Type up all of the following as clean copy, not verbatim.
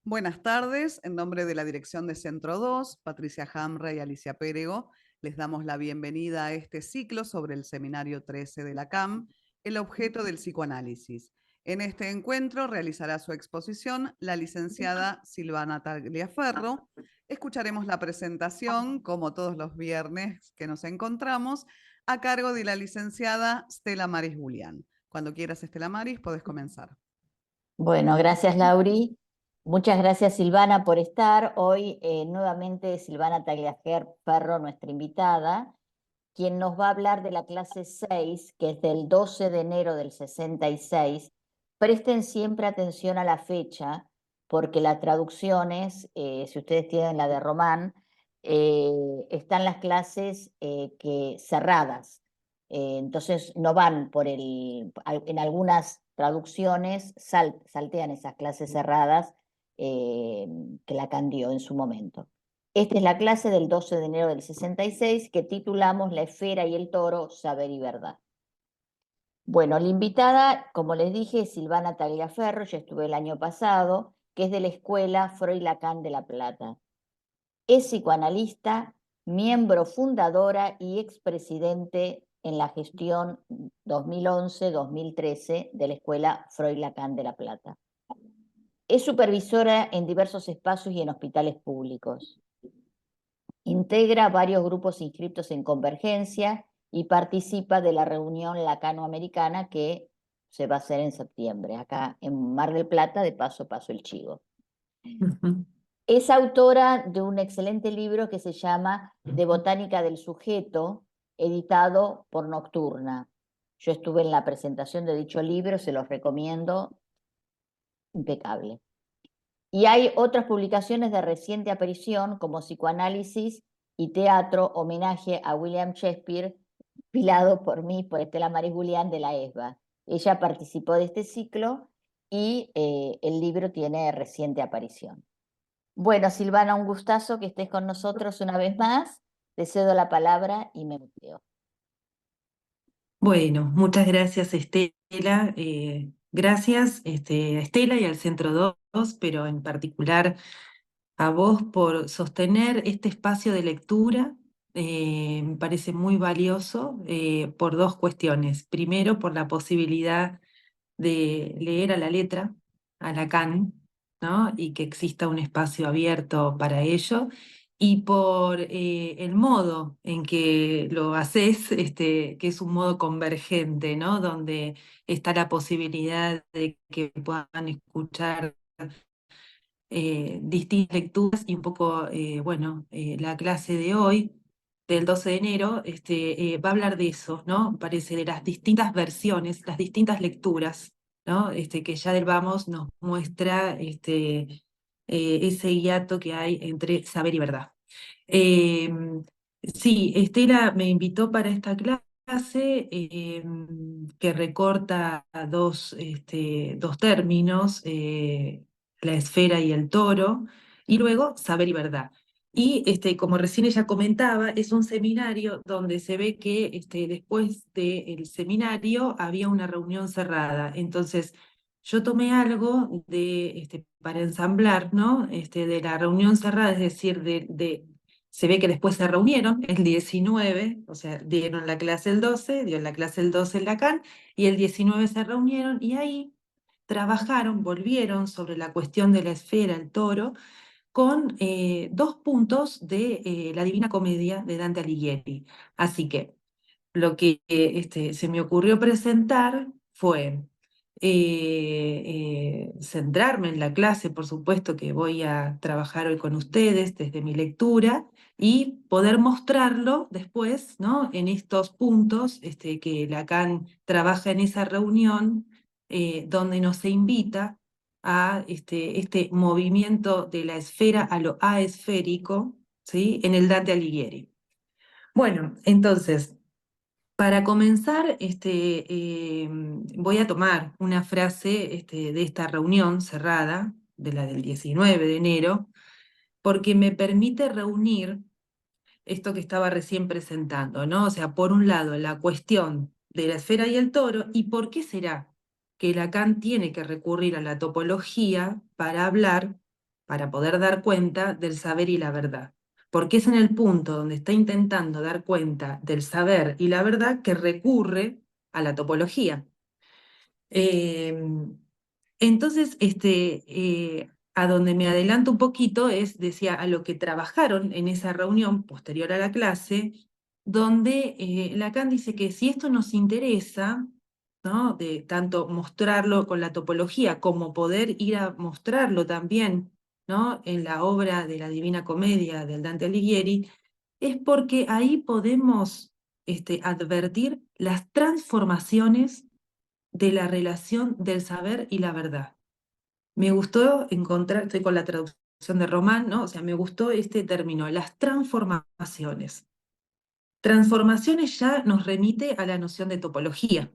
Buenas tardes, en nombre de la dirección de Centro 2, Patricia Hamre y Alicia Pérego, les damos la bienvenida a este ciclo sobre el seminario 13 de la CAM, el objeto del psicoanálisis. En este encuentro realizará su exposición la licenciada Silvana Tagliaferro. Escucharemos la presentación, como todos los viernes que nos encontramos, a cargo de la licenciada Stella Maris Julián. Cuando quieras, Stella Maris, podés comenzar. Bueno, gracias Lauri. Muchas gracias Silvana por estar. Hoy nuevamente Silvana Tagliaferro, nuestra invitada, quien nos va a hablar de la clase 6, que es del 12 de enero del 66. Presten siempre atención a la fecha, porque las traducciones, si ustedes tienen la de Román, están las clases cerradas. Entonces no van en algunas traducciones saltean esas clases cerradas que Lacan dio en su momento. Esta es la clase del 12 de enero del 66 que titulamos La esfera y el toro, saber y verdad. Bueno, la invitada, como les dije, es Silvana Tagliaferro, ya estuve el año pasado, que es de la escuela Freud Lacan de La Plata. Es psicoanalista, miembro fundadora y expresidente en la gestión 2011-2013 de la escuela Freud Lacan de La Plata. Es supervisora en diversos espacios y en hospitales públicos. Integra varios grupos inscritos en Convergencia y participa de la reunión lacanoamericana que se va a hacer en septiembre, acá en Mar del Plata, de paso el chivo. Es autora de un excelente libro que se llama De Botánica del Sujeto, editado por Nocturna. Yo estuve en la presentación de dicho libro, se los recomiendo, impecable. Y hay otras publicaciones de reciente aparición, como Psicoanálisis y Teatro, homenaje a William Shakespeare, pilado por mí, por Estela Maris Julián de la ESBA. Ella participó de este ciclo y el libro tiene reciente aparición. Bueno, Silvana, un gustazo que estés con nosotros una vez más. Te cedo la palabra y me muteo. Bueno, muchas gracias Estela. Gracias a Estela y al Centro 2, pero en particular a vos por sostener este espacio de lectura. Me parece muy valioso por dos cuestiones. Primero, por la posibilidad de leer a la letra, a Lacan, ¿no? Y que exista un espacio abierto para ello, y por el modo en que lo haces, que es un modo convergente, ¿no? Donde está la posibilidad de que puedan escuchar distintas lecturas y un poco, la clase de hoy, del 12 de enero, va a hablar de eso, ¿no? Parece de las distintas versiones, las distintas lecturas, ¿no? Que ya del Vamos nos muestra ese hiato que hay entre saber y verdad. Eh, sí, Estela me invitó para esta clase que recorta dos términos, la esfera y el toro, y luego saber y verdad. Y como recién ella comentaba, es un seminario donde se ve que después del seminario había una reunión cerrada. Entonces, yo tomé algo para ensamblar, ¿no? De la reunión cerrada, es decir, se ve que después se reunieron el 19, o sea, dieron la clase el 12, dio la clase el 12 en Lacan, y el 19 se reunieron, y ahí trabajaron, volvieron sobre la cuestión de la esfera, el toro, con dos puntos de la Divina Comedia de Dante Alighieri. Así que lo que se me ocurrió presentar fue centrarme en la clase, por supuesto que voy a trabajar hoy con ustedes desde mi lectura, y poder mostrarlo después, ¿no? En estos puntos que Lacan trabaja en esa reunión, donde nos invita a este movimiento de la esfera a lo aesférico, ¿sí? En el Dante Alighieri. Bueno, entonces, para comenzar, voy a tomar una frase de esta reunión cerrada, de la del 19 de enero, porque me permite reunir esto que estaba recién presentando, ¿no? O sea, por un lado, la cuestión de la esfera y el toro, y por qué será que Lacan tiene que recurrir a la topología para hablar para poder dar cuenta del saber y la verdad. Porque es en el punto donde está intentando dar cuenta del saber y la verdad que recurre a la topología. Entonces, a donde me adelanto un poquito es, decía, a lo que trabajaron en esa reunión posterior a la clase, donde Lacan dice que si esto nos interesa, ¿no? De tanto mostrarlo con la topología como poder ir a mostrarlo también, ¿no? En la obra de la Divina Comedia del Dante Alighieri, es porque ahí podemos advertir las transformaciones de la relación del saber y la verdad. Me gustó encontrar, estoy con la traducción de Román, ¿no? O sea, me gustó este término, las transformaciones. Transformaciones ya nos remite a la noción de topología.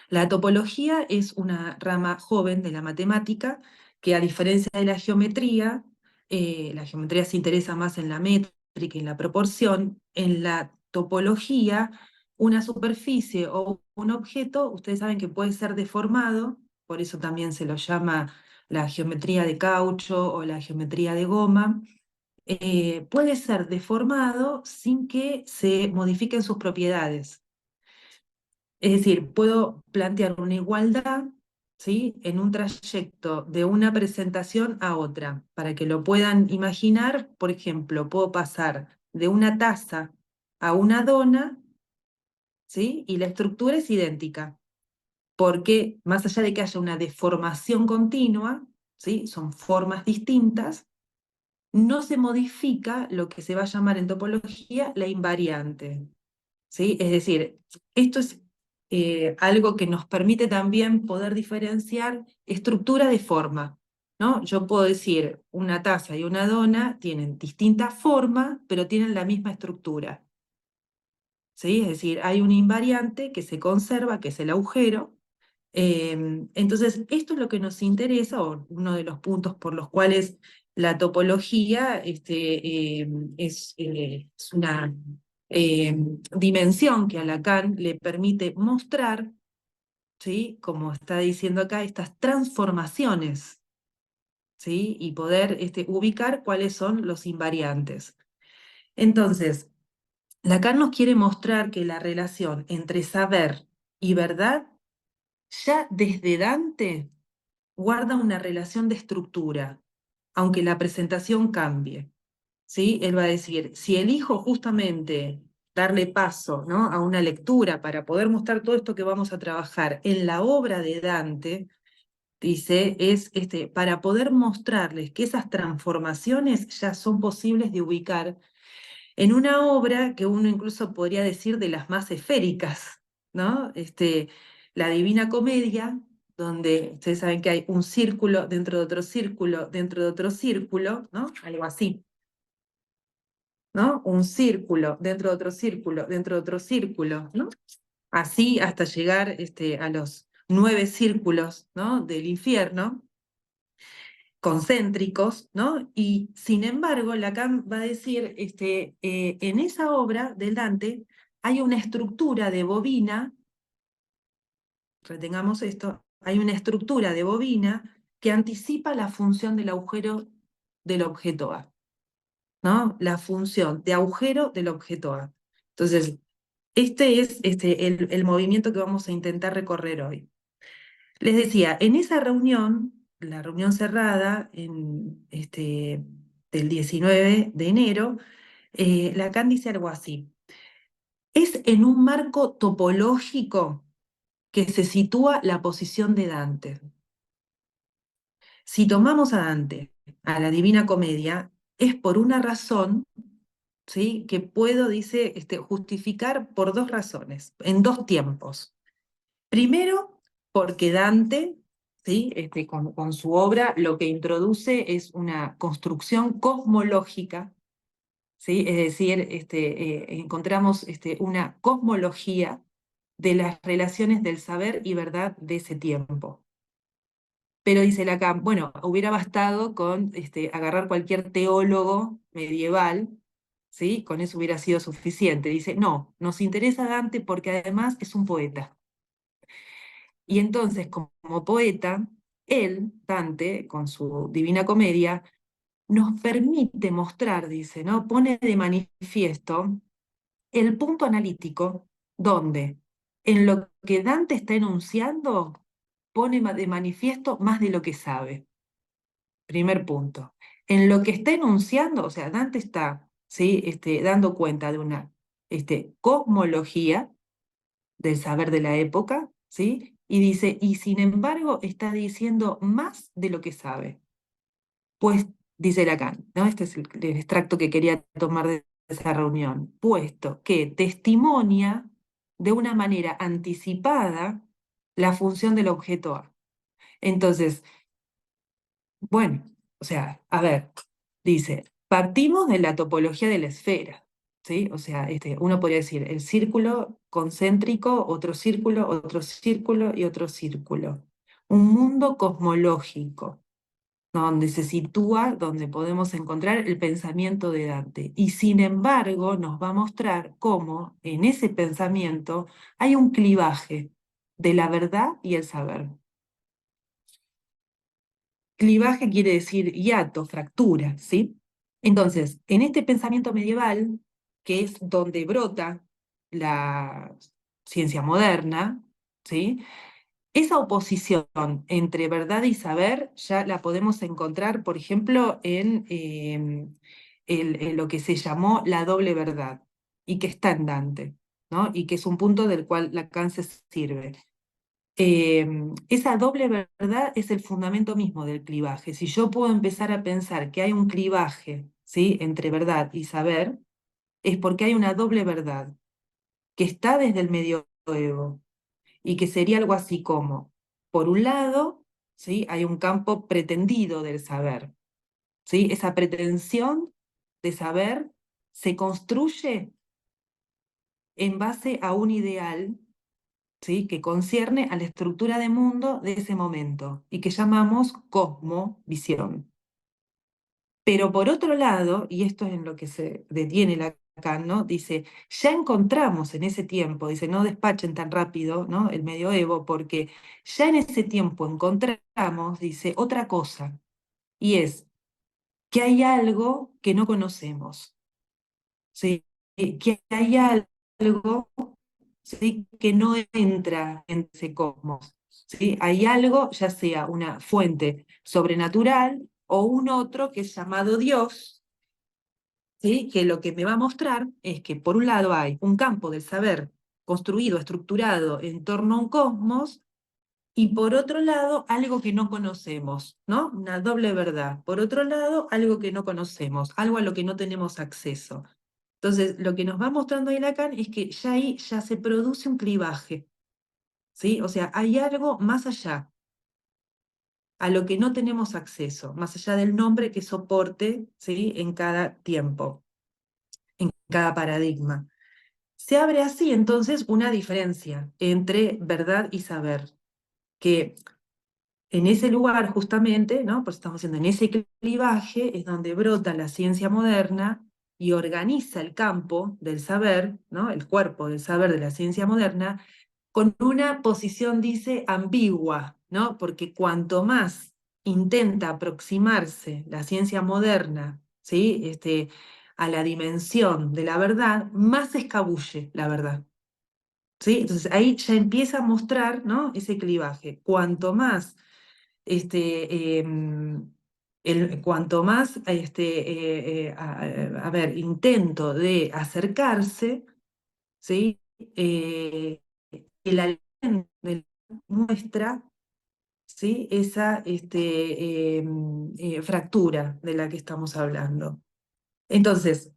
La topología es una rama joven de la matemática que, a diferencia de la geometría se interesa más en la métrica y en la proporción. En la topología, una superficie o un objeto, ustedes saben que puede ser deformado, por eso también se lo llama la geometría de caucho o la geometría de goma. Puede ser deformado sin que se modifiquen sus propiedades. Es decir, puedo plantear una igualdad, ¿sí? En un trayecto de una presentación a otra. Para que lo puedan imaginar, por ejemplo, puedo pasar de una taza a una dona, ¿sí? Y la estructura es idéntica, porque más allá de que haya una deformación continua, ¿sí? Son formas distintas, no se modifica lo que se va a llamar en topología la invariante. ¿Sí? Es decir, esto es algo que nos permite también poder diferenciar estructura de forma, ¿no? Yo puedo decir, una taza y una dona tienen distinta forma, pero tienen la misma estructura. ¿Sí? Es decir, hay un invariante que se conserva, que es el agujero. Entonces, esto es lo que nos interesa, o uno de los puntos por los cuales la topología es una dimensión que a Lacan le permite mostrar, ¿sí? Como está diciendo acá, estas transformaciones, ¿sí? Y poder ubicar cuáles son los invariantes. Entonces, Lacan nos quiere mostrar que la relación entre saber y verdad, ya desde Dante, guarda una relación de estructura, aunque la presentación cambie. ¿Sí? Él va a decir, si elijo justamente darle paso, ¿no? A una lectura para poder mostrar todo esto que vamos a trabajar en la obra de Dante, dice, es para poder mostrarles que esas transformaciones ya son posibles de ubicar en una obra que uno incluso podría decir de las más esféricas, ¿no? La Divina Comedia, donde ustedes saben que hay un círculo dentro de otro círculo, dentro de otro círculo, ¿no? Algo así, ¿no? Un círculo dentro de otro círculo, dentro de otro círculo, ¿no? Así hasta llegar a los 9 círculos, ¿no? Del infierno, concéntricos, ¿no? Y sin embargo, Lacan va a decir, en esa obra del Dante hay una estructura de bobina, retengamos esto, hay una estructura de bobina que anticipa la función del agujero del objeto A, ¿no? La función de agujero del objeto A. Entonces, este es el movimiento que vamos a intentar recorrer hoy. Les decía, en esa reunión, la reunión cerrada del 19 de enero, Lacan dice algo así. Es en un marco topológico que se sitúa la posición de Dante. Si tomamos a Dante, a la Divina Comedia, es por una razón, ¿sí? Que puedo, dice, justificar por 2 razones, en 2 tiempos. Primero, porque Dante, ¿sí? Con su obra, lo que introduce es una construcción cosmológica, ¿sí? Es decir, encontramos una cosmología de las relaciones del saber y verdad de ese tiempo. Pero dice Lacan, bueno, hubiera bastado con agarrar cualquier teólogo medieval, ¿sí? Con eso hubiera sido suficiente. Dice, no, nos interesa Dante porque además es un poeta. Y entonces, como poeta, él, Dante, con su Divina Comedia, nos permite mostrar, dice, ¿no? Pone de manifiesto el punto analítico donde en lo que Dante está enunciando pone de manifiesto más de lo que sabe. Primer punto. En lo que está enunciando, o sea, Dante está, ¿sí? Dando cuenta de una cosmología del saber de la época, ¿sí? Y dice, y sin embargo está diciendo más de lo que sabe. Pues, dice Lacan, ¿no? Este es el extracto que quería tomar de esa reunión, puesto que testimonia de una manera anticipada la función del objeto A. Entonces, bueno, o sea, a ver, dice, partimos de la topología de la esfera, ¿sí? O sea, uno podría decir el círculo concéntrico, otro círculo y otro círculo. Un mundo cosmológico, donde se sitúa, donde podemos encontrar el pensamiento de Dante. Y sin embargo, nos va a mostrar cómo en ese pensamiento hay un clivaje de la verdad y el saber. Clivaje quiere decir hiato, fractura, ¿sí? Entonces, en este pensamiento medieval, que es donde brota la ciencia moderna, ¿sí? Esa oposición entre verdad y saber ya la podemos encontrar, por ejemplo, en lo que se llamó la doble verdad, y que está en Dante, ¿no? Y que es un punto del cual Lacan se sirve. Esa doble verdad es el fundamento mismo del clivaje. Si yo puedo empezar a pensar que hay un clivaje, ¿sí? entre verdad y saber, es porque hay una doble verdad que está desde el medioevo y que sería algo así como, por un lado, ¿sí? hay un campo pretendido del saber, ¿sí? Esa pretensión de saber se construye en base a un ideal, ¿sí? que concierne a la estructura de mundo de ese momento y que llamamos cosmovisión. Pero por otro lado, y esto es en lo que se detiene Lacan, ¿no? Dice, ya encontramos en ese tiempo, dice, no despachen tan rápido, ¿no? el medioevo, porque ya en ese tiempo encontramos, dice, otra cosa, y es que hay algo que no conocemos, ¿sí? Que hay algo, ¿sí? que no entra en ese cosmos. ¿Sí? Hay algo, ya sea una fuente sobrenatural o un otro que es llamado Dios, ¿sí? que lo que me va a mostrar es que por un lado hay un campo del saber construido, estructurado en torno a un cosmos, y por otro lado algo que no conocemos, ¿no? Una doble verdad. Por otro lado, algo que no conocemos, algo a lo que no tenemos acceso. Entonces, lo que nos va mostrando ahí Lacan es que ya ahí ya se produce un clivaje, ¿sí? O sea, hay algo más allá, a lo que no tenemos acceso, más allá del nombre que soporte, ¿sí? En cada tiempo, en cada paradigma. Se abre así entonces una diferencia entre verdad y saber, que en ese lugar justamente, ¿no? Pues estamos diciendo, en ese clivaje es donde brota la ciencia moderna y organiza el campo del saber, ¿no? El cuerpo del saber de la ciencia moderna, con una posición, dice, ambigua, ¿no? Porque cuanto más intenta aproximarse la ciencia moderna, ¿sí? A la dimensión de la verdad, más se escabulle la verdad. ¿Sí? Entonces ahí ya empieza a mostrar, ¿no? ese clivaje. Cuanto más cuanto más a ver, intento de acercarse, ¿sí? El aliento muestra, ¿sí? esa fractura de la que estamos hablando. Entonces,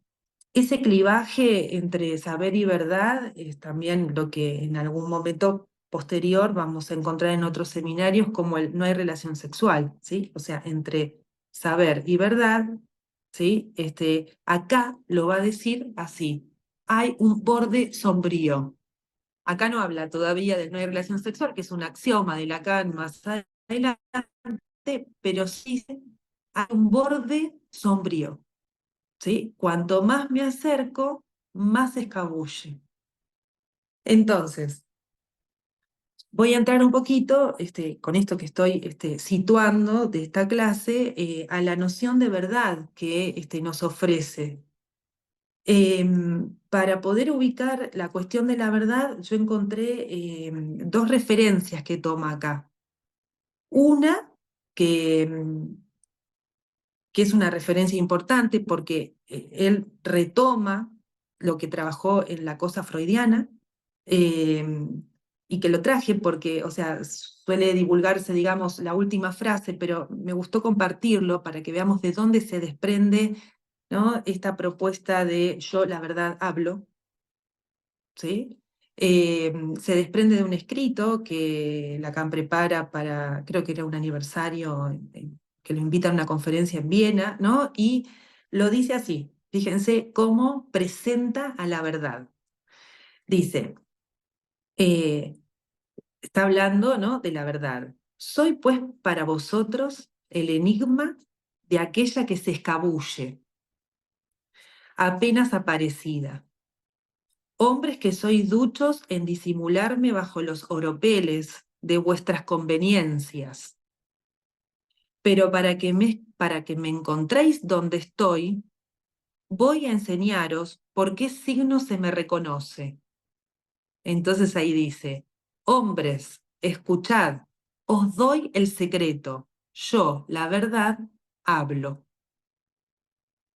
ese clivaje entre saber y verdad es también lo que en algún momento posterior vamos a encontrar en otros seminarios como el no hay relación sexual, ¿sí? O sea, entre saber y verdad, ¿sí? Acá lo va a decir así, hay un borde sombrío. Acá no habla todavía del no hay relación sexual, que es un axioma de Lacan más adelante, pero sí hay un borde sombrío. ¿Sí? Cuanto más me acerco, más se escabulle. Entonces, voy a entrar un poquito, con esto que estoy situando de esta clase, a la noción de verdad que nos ofrece. Para poder ubicar la cuestión de la verdad, yo encontré dos referencias que toma acá. Una que es una referencia importante porque él retoma lo que trabajó en la cosa freudiana, y que lo traje porque, o sea, suele divulgarse, digamos, la última frase, pero me gustó compartirlo para que veamos de dónde se desprende, ¿no?, esta propuesta de yo la verdad hablo, ¿sí? Se desprende de un escrito que Lacan prepara para, creo que era un aniversario, que lo invita a una conferencia en Viena, ¿no? Y lo dice así, fíjense cómo presenta a la verdad. Dice, está hablando, ¿no?, de la verdad. Soy pues para vosotros el enigma de aquella que se escabulle, apenas aparecida. Hombres que sois duchos en disimularme bajo los oropeles de vuestras conveniencias. Pero para que me encontréis donde estoy, voy a enseñaros por qué signo se me reconoce. Entonces ahí dice, hombres, escuchad, os doy el secreto, yo, la verdad, hablo.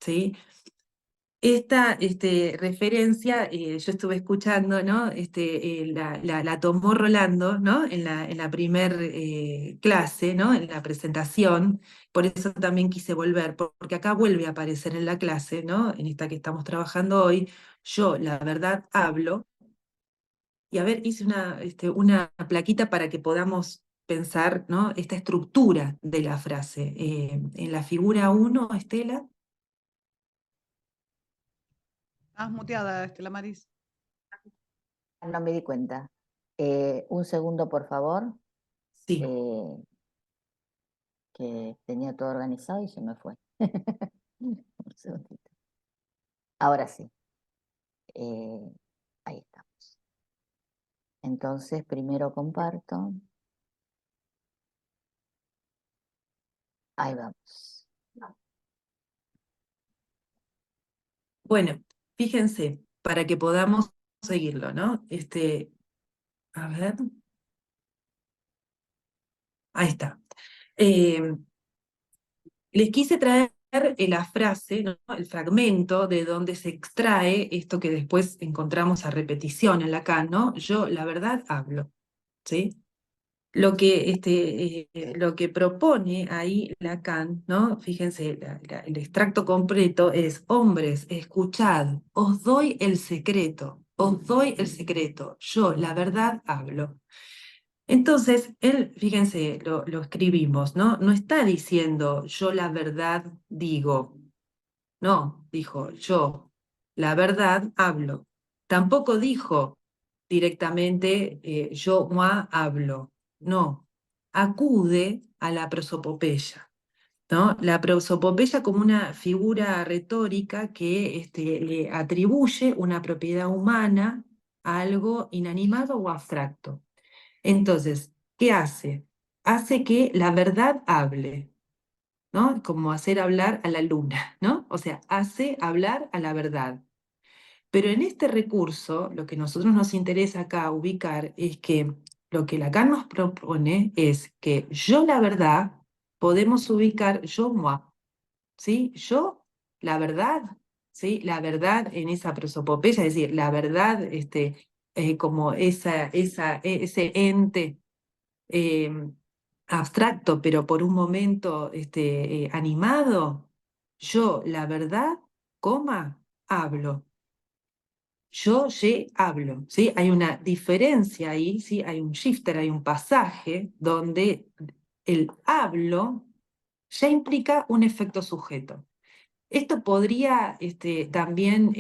¿Sí? Esta referencia, yo estuve escuchando, ¿no? La tomó Rolando, ¿no?, en la primer clase, ¿no?, en la presentación. Por eso también quise volver, porque acá vuelve a aparecer en la clase, ¿no?, en esta que estamos trabajando hoy, yo la verdad hablo. Y a ver, hice una plaquita para que podamos pensar, ¿no?, esta estructura de la frase. En la figura 1, Estela. Estás muteada, Estela Maris. No me di cuenta. Un segundo, por favor, Sí. que tenía todo organizado y se me fue. Un segundito. Ahora sí. Ahí estamos. Entonces, primero comparto. Ahí vamos. Bueno, fíjense, para que podamos seguirlo, ¿no? A ver. Ahí está. Les quise traer la frase, ¿no?, el fragmento de donde se extrae esto que después encontramos a repetición en Lacan, ¿no? Yo, la verdad, hablo, ¿sí? Lo que propone ahí Lacan, ¿no? Fíjense, el extracto completo es, hombres, escuchad, os doy el secreto, yo, la verdad, hablo. Entonces, él, fíjense, lo escribimos, ¿no? No está diciendo, yo la verdad digo, no, dijo, yo, la verdad, hablo. Tampoco dijo directamente, yo, moi, hablo. No, acude a la prosopopeya, ¿no? La prosopopeya como una figura retórica que le atribuye una propiedad humana a algo inanimado o abstracto. Entonces, ¿qué hace? Hace que la verdad hable, ¿no? Como hacer hablar a la luna, ¿no? O sea, hace hablar a la verdad. Pero en este recurso, lo que a nosotros nos interesa acá ubicar es que lo que Lacan nos propone es que yo la verdad podemos ubicar yo moi, ¿sí? Yo la verdad, ¿sí? La verdad en esa prosopopeya, es decir, la verdad como ese ente abstracto, pero por un momento animado, yo, la verdad, hablo. Yo, hablo, ¿sí? Hay una diferencia ahí, ¿sí? Hay un shifter, hay un pasaje donde el hablo ya implica un efecto sujeto. Esto podría también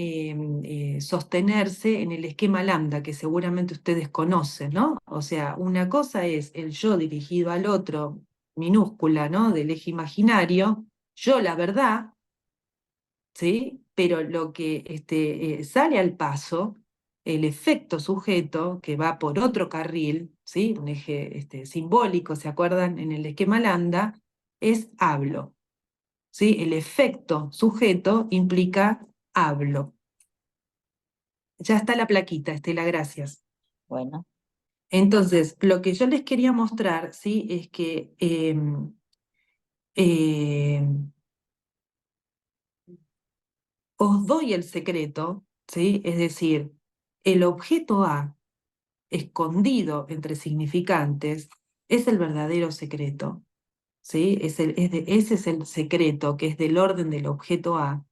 sostenerse en el esquema lambda, que seguramente ustedes conocen, ¿no? O sea, una cosa es el yo dirigido al otro, minúscula, ¿no?, del eje imaginario, yo la verdad, ¿sí? Pero lo que sale al paso, el efecto sujeto, que va por otro carril, ¿sí? Un eje simbólico, ¿se acuerdan? En el esquema Lambda, es hablo, ¿sí? El efecto sujeto implica hablo. Ya está la plaquita, Estela, gracias. Bueno, Entonces, lo que yo les quería mostrar, ¿sí? Es que os doy el secreto, ¿sí? Es decir, el objeto A escondido entre significantes es el verdadero secreto, ¿sí? Ese es el secreto que es del orden del objeto A,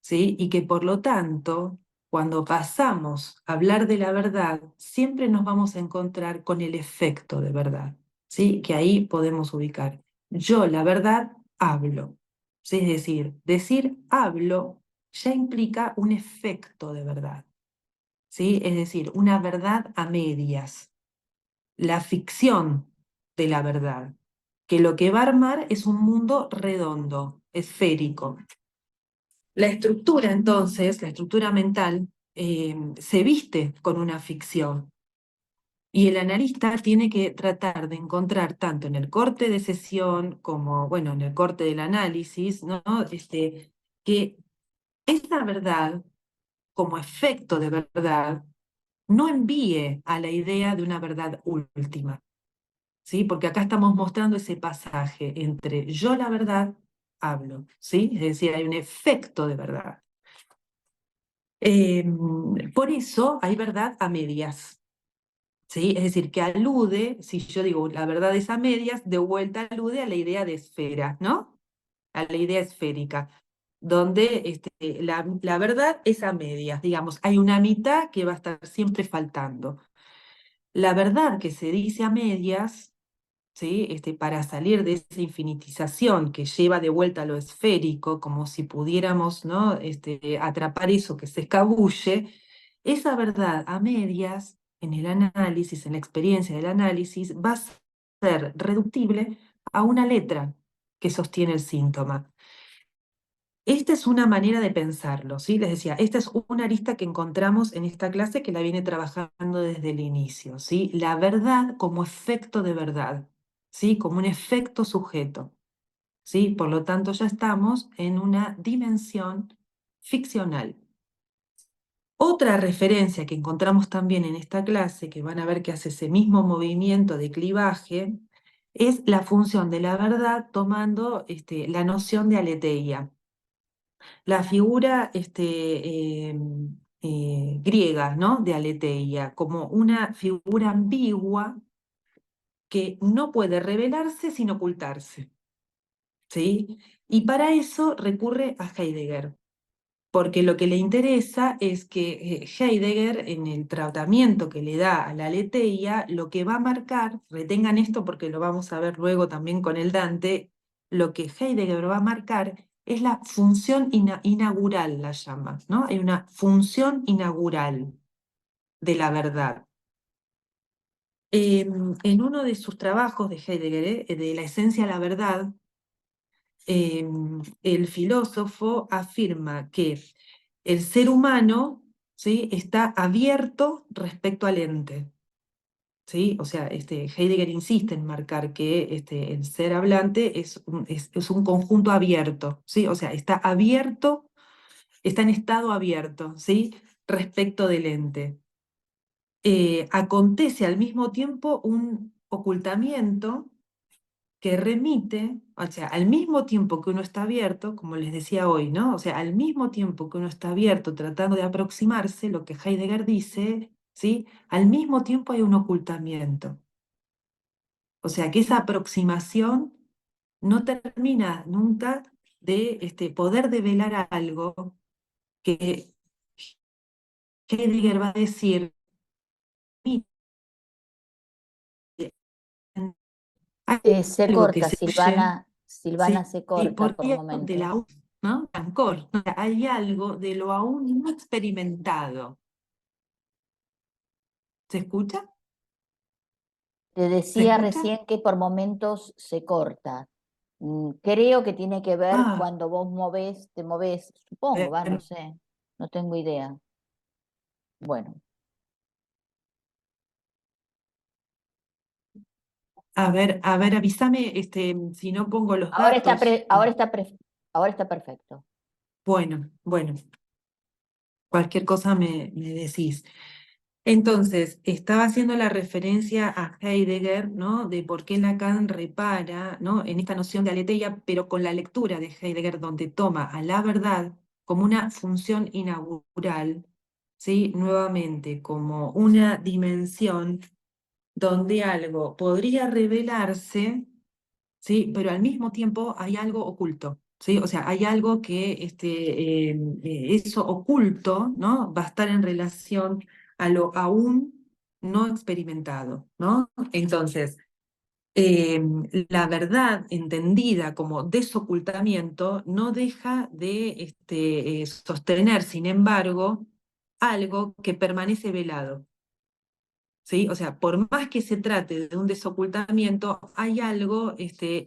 ¿sí? Y que por lo tanto, cuando pasamos a hablar de la verdad, siempre nos vamos a encontrar con el efecto de verdad, ¿sí? Que ahí podemos ubicar. Yo, la verdad, hablo, ¿sí? Es decir hablo ya implica un efecto de verdad, ¿sí? Es decir, una verdad a medias, la ficción de la verdad, que lo que va a armar es un mundo redondo, esférico. La estructura, entonces, la estructura mental, se viste con una ficción. Y el analista tiene que tratar de encontrar tanto en el corte de sesión como, bueno, en el corte del análisis, ¿no? Que esa verdad, como efecto de verdad, no envíe a la idea de una verdad última, ¿sí? Porque acá estamos mostrando ese pasaje entre yo la verdad hablo, ¿sí? Es decir, hay un efecto de verdad. Por eso hay verdad a medias, ¿sí? Es decir, que alude, si yo digo la verdad es a medias, de vuelta alude a la idea de esfera, ¿no? A la idea esférica, donde la verdad es a medias, digamos, hay una mitad que va a estar siempre faltando. La verdad que se dice a medias, ¿sí? Para salir de esa infinitización que lleva de vuelta a lo esférico, como si pudiéramos, ¿no? Atrapar eso que se escabulle, esa verdad a medias, en el análisis, en la experiencia del análisis, va a ser reductible a una letra que sostiene el síntoma. Esta es una manera de pensarlo, ¿sí? Les decía, esta es una arista que encontramos en esta clase que la viene trabajando desde el inicio, ¿sí? La verdad como efecto de verdad, ¿sí? Como un efecto sujeto, ¿sí? Por lo tanto, ya estamos en una dimensión ficcional. Otra referencia que encontramos también en esta clase, que van a ver que hace ese mismo movimiento de clivaje, es la función de la verdad tomando la noción de aletheia. La figura griega, ¿no? De aletheia, como una figura ambigua que no puede revelarse sin ocultarse, ¿sí? Y para eso recurre a Heidegger, porque lo que le interesa es que Heidegger, en el tratamiento que le da a la aletheia, lo que va a marcar, retengan esto porque lo vamos a ver luego también con el Dante, lo que Heidegger va a marcar es la función inaugural, la llama, ¿no? Hay una función inaugural de la verdad. En uno de sus trabajos de Heidegger, de la esencia de la verdad, el filósofo afirma que el ser humano, ¿sí? Está abierto respecto al ente, ¿sí? O sea, Heidegger insiste en marcar que el ser hablante es un conjunto abierto, ¿sí? O sea, está abierto, está en estado abierto, ¿sí? Respecto del ente. Acontece al mismo tiempo un ocultamiento que remite, o sea, al mismo tiempo que uno está abierto, como les decía hoy, ¿no? O sea, al mismo tiempo que uno está abierto tratando de aproximarse, lo que Heidegger dice, ¿sí? Al mismo tiempo hay un ocultamiento. O sea, que esa aproximación no termina nunca de poder develar algo que Heidegger va a decir, hay se algo que corta, se oye, Silvana sí, se corta por por de la momentos. ¿no? Ancor, o sea, hay algo de lo aún no experimentado. ¿Se escucha? Te ¿Se decía escucha? recién que por momentos se corta. Creo que tiene que ver Ah, cuando vos te movés, supongo, va, no bien. sé, no tengo idea. Bueno, A ver, avísame si no pongo los Ahora está, datos. ahora está perfecto. Bueno, bueno, cualquier cosa me decís. Entonces, estaba haciendo la referencia a Heidegger, ¿no? De por qué Lacan repara, ¿no? En esta noción de aletheia, pero con la lectura de Heidegger, donde toma a la verdad como una función inaugural, ¿sí? Nuevamente, como una dimensión donde algo podría revelarse, ¿sí? Pero al mismo tiempo hay algo oculto, ¿sí? O sea, hay algo que eso oculto, ¿no? Va a estar en relación a lo aún no experimentado, ¿no? Entonces, la verdad entendida como desocultamiento no deja de sostener, sin embargo, algo que permanece velado. ¿Sí? O sea, por más que se trate de un desocultamiento, hay algo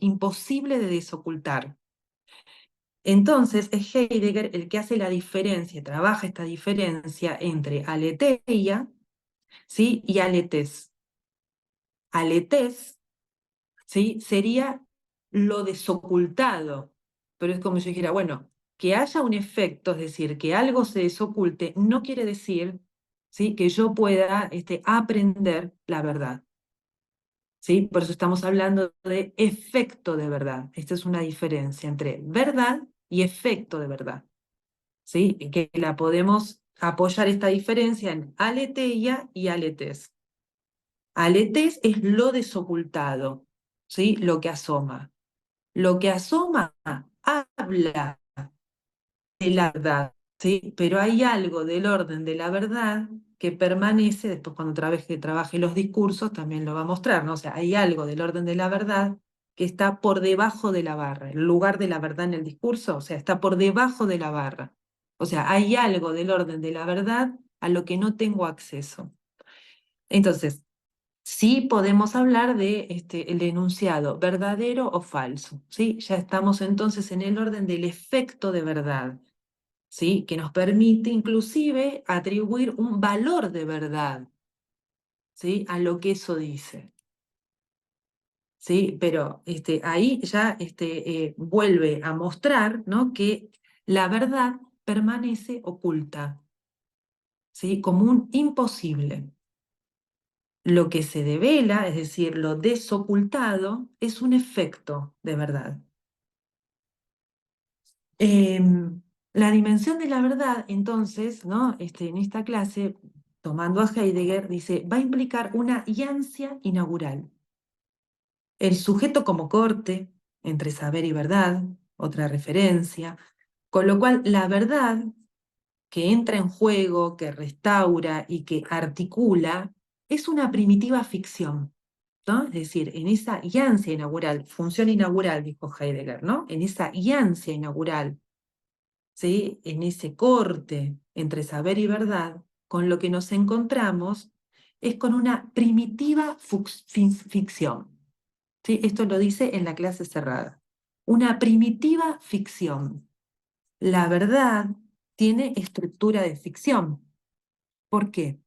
imposible de desocultar. Entonces es Heidegger el que hace la diferencia, trabaja esta diferencia entre aletheia, ¿sí? Y aletes. Aletes, ¿sí? Sería lo desocultado, pero es como si yo dijera, bueno, que haya un efecto, es decir, que algo se desoculte, no quiere decir, ¿sí? Que yo pueda aprender la verdad. ¿Sí? Por eso estamos hablando de efecto de verdad. Esta es una diferencia entre verdad y efecto de verdad. ¿Sí? Y que la podemos apoyar esta diferencia en aletheia y aletes. Aletes es lo desocultado, ¿sí? Lo que asoma. Lo que asoma habla de la verdad, ¿sí? Pero hay algo del orden de la verdad que permanece, después cuando trabaje los discursos también lo va a mostrar, ¿no? O sea, hay algo del orden de la verdad que está por debajo de la barra, el lugar de la verdad en el discurso, o sea, está por debajo de la barra. O sea, hay algo del orden de la verdad a lo que no tengo acceso. Entonces, sí podemos hablar de el enunciado verdadero o falso, ¿sí? Ya estamos entonces en el orden del efecto de verdad. ¿Sí? Que nos permite inclusive atribuir un valor de verdad, ¿sí? A lo que eso dice. ¿Sí? Pero ahí ya vuelve a mostrar, ¿no? Que la verdad permanece oculta, ¿sí? Como un imposible. Lo que se devela, es decir, lo desocultado, es un efecto de verdad. La dimensión de la verdad, entonces, ¿no? En esta clase, tomando a Heidegger, dice, va a implicar una iancia inaugural. El sujeto como corte entre saber y verdad, otra referencia, con lo cual la verdad que entra en juego, que restaura y que articula, es una primitiva ficción, ¿no? Es decir, en esa iancia inaugural, función inaugural, dijo Heidegger, ¿no? En esa iancia inaugural, ¿sí? En ese corte entre saber y verdad, con lo que nos encontramos es con una primitiva ficción. ¿Sí? Esto lo dice en la clase cerrada. Una primitiva ficción. La verdad tiene estructura de ficción. ¿Por qué?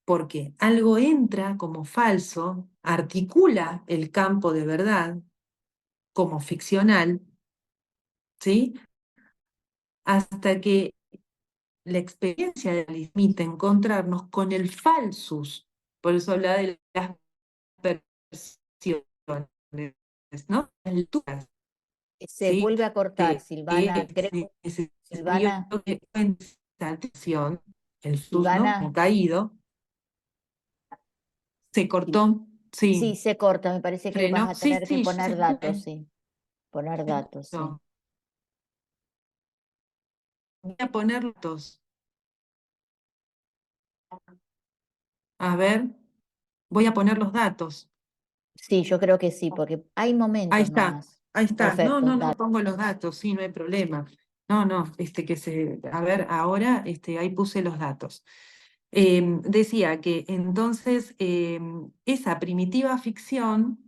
Porque algo entra como falso, articula el campo de verdad como ficcional, ¿sí? Hasta que la experiencia de la permite encontrarnos con el falsus, por eso habla de las percepciones, ¿no? Las lecturas, Se ¿sí? vuelve a cortar, Que Silvana. es Creo, necesario Silvana, que en esa atención, el sus, ¿no? Como Silvana, caído, se Sil- cortó, sí, sí, se corta. Me parece que vas frenó, a sí, tener que sí, yo se poner datos, escuché. sí. Poner datos, sí. Voy a poner dos. A ver, voy a poner los datos. Sí, yo creo que sí, porque hay Ahí momentos está, nomás. ahí está. No, Perfecto, no, no datos. pongo los datos, sí, no hay problema. No, no, a ver, ahora ahí puse los datos. Decía que entonces esa primitiva ficción,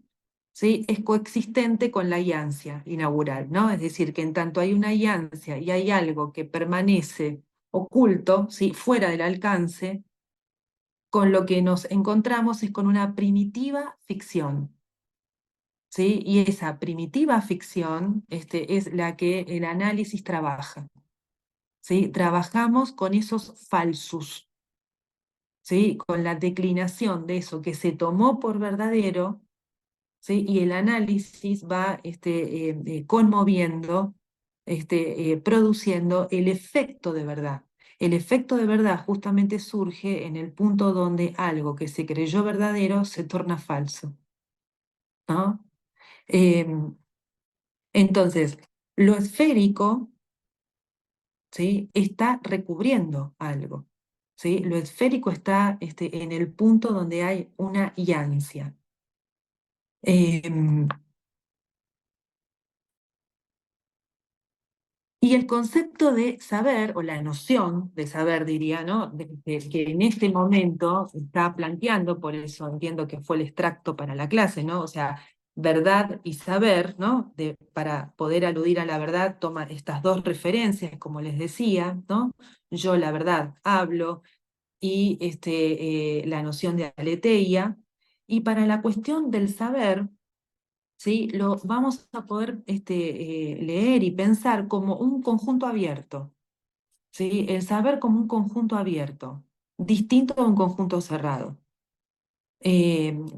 ¿sí? Es coexistente con la iancia inaugural, ¿no? Es decir, que en tanto hay una iancia y hay algo que permanece oculto, ¿sí? Fuera del alcance, con lo que nos encontramos es con una primitiva ficción. ¿sí? Y esa primitiva ficción es la que el análisis trabaja, ¿sí? Trabajamos con esos falsus, ¿sí? Con la declinación de eso que se tomó por verdadero, ¿sí? Y el análisis va conmoviendo, produciendo el efecto de verdad. El efecto de verdad justamente surge en el punto donde algo que se creyó verdadero se torna falso, ¿no? Em, entonces, lo esférico, ¿sí? Está recubriendo algo, ¿sí? Lo esférico está en el punto donde hay una yancia. Em, Y el concepto de saber, o la noción de saber, diría, ¿no? Que en este momento está planteando, por eso entiendo que fue el extracto para la clase, ¿no? O sea, verdad y saber, ¿no? Para poder aludir a la verdad, toma estas dos referencias, como les decía, ¿no? Yo, la verdad, hablo, y la noción de aletheia. Y para la cuestión del saber, ¿sí? Lo vamos a poder leer y pensar como un conjunto abierto, ¿sí? El saber como un conjunto abierto, distinto a un conjunto cerrado.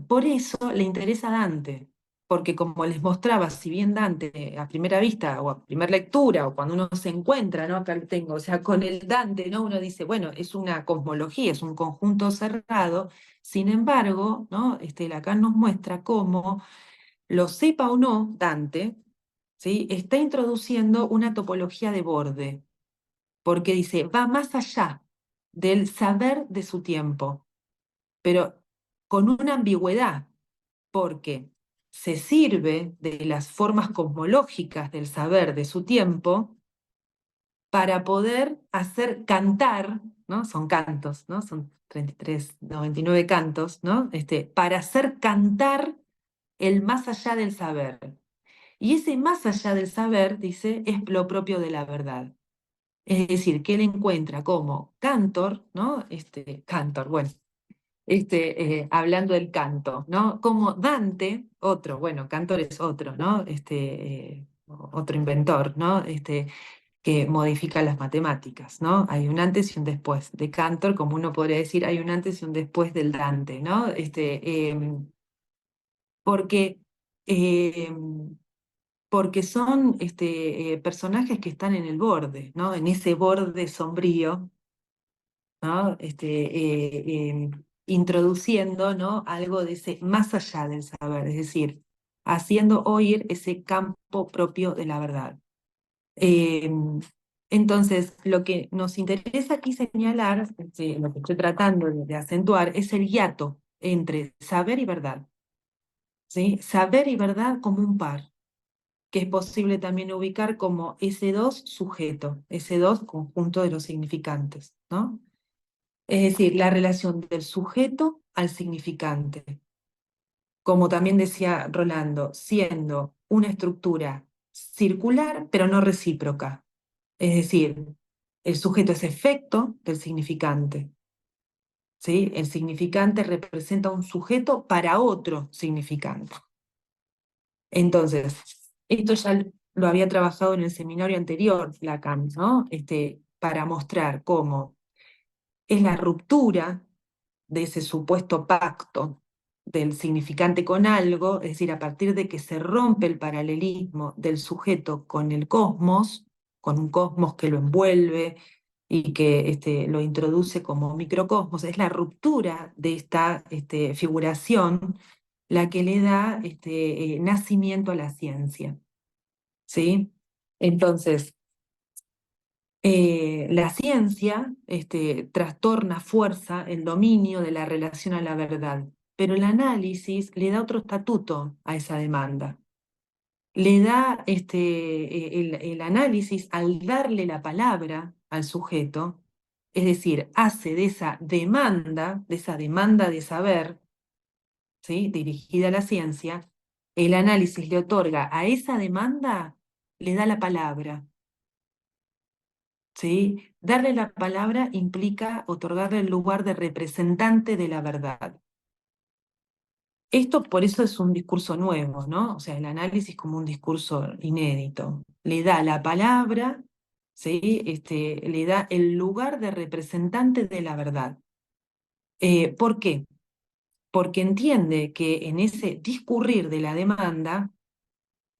Por eso le interesa a Dante, porque como les mostraba, si bien Dante a primera vista o a primera lectura o cuando uno se encuentra, ¿no? Acá lo tengo, o sea, con el Dante, ¿no? Uno dice, bueno, es una cosmología, es un conjunto cerrado, sin embargo, ¿no? Lacan nos muestra cómo lo sepa o no Dante, ¿sí? Está introduciendo una topología de borde, porque dice, va más allá del saber de su tiempo, pero con una ambigüedad, porque se sirve de las formas cosmológicas del saber de su tiempo para poder hacer cantar, ¿no? Son cantos, ¿no? Son 33, 99 cantos, ¿no? Para hacer cantar el más allá del saber. Y ese más allá del saber, dice, es lo propio de la verdad. Es decir, que él encuentra como Cantor, ¿no? Cantor, bueno, hablando del canto, ¿no? Como Dante, otro, bueno, Cantor es otro, ¿no? Otro inventor, ¿no? Que modifica las matemáticas, ¿no? Hay un antes y un después de Cantor, como uno podría decir, hay un antes y un después del Dante, ¿no? Porque em, porque son personajes que están en el borde, ¿no? En ese borde sombrío, ¿no? Introduciendo, ¿no? Algo de ese más allá del saber, es decir, haciendo oír ese campo propio de la verdad. Eh, entonces, lo que nos interesa aquí señalar, lo que estoy tratando de acentuar, es el hiato entre saber y verdad, ¿sí? Saber y verdad como un par, que es posible también ubicar como S2 sujeto, S2 conjunto de los significantes, ¿no? Es decir, la relación del sujeto al significante, como también decía Rolando, siendo una estructura circular, pero no recíproca. Es decir, el sujeto es efecto del significante, ¿sí? El significante representa un sujeto para otro significante. Entonces, esto ya lo había trabajado en el seminario anterior, Lacan, ¿no? Para mostrar cómo es la ruptura de ese supuesto pacto del significante con algo, es decir, a partir de que se rompe el paralelismo del sujeto con el cosmos, con un cosmos que lo envuelve y que lo introduce como microcosmos, es la ruptura de esta figuración la que le da nacimiento a la ciencia, ¿sí? Entonces, la ciencia trastorna fuerza el dominio de la relación a la verdad, pero el análisis le da otro estatuto a esa demanda. Le da el análisis al darle la palabra al sujeto, es decir, hace de esa demanda de saber, ¿sí? Dirigida a la ciencia, el análisis le otorga a esa demanda, le da la palabra. ¿Sí? Darle la palabra implica otorgarle el lugar de representante de la verdad. Esto por eso es un discurso nuevo, ¿no? O sea, el análisis como un discurso inédito. Le da la palabra, ¿sí? Le da el lugar de representante de la verdad. ¿Por qué? Porque entiende que en ese discurrir de la demanda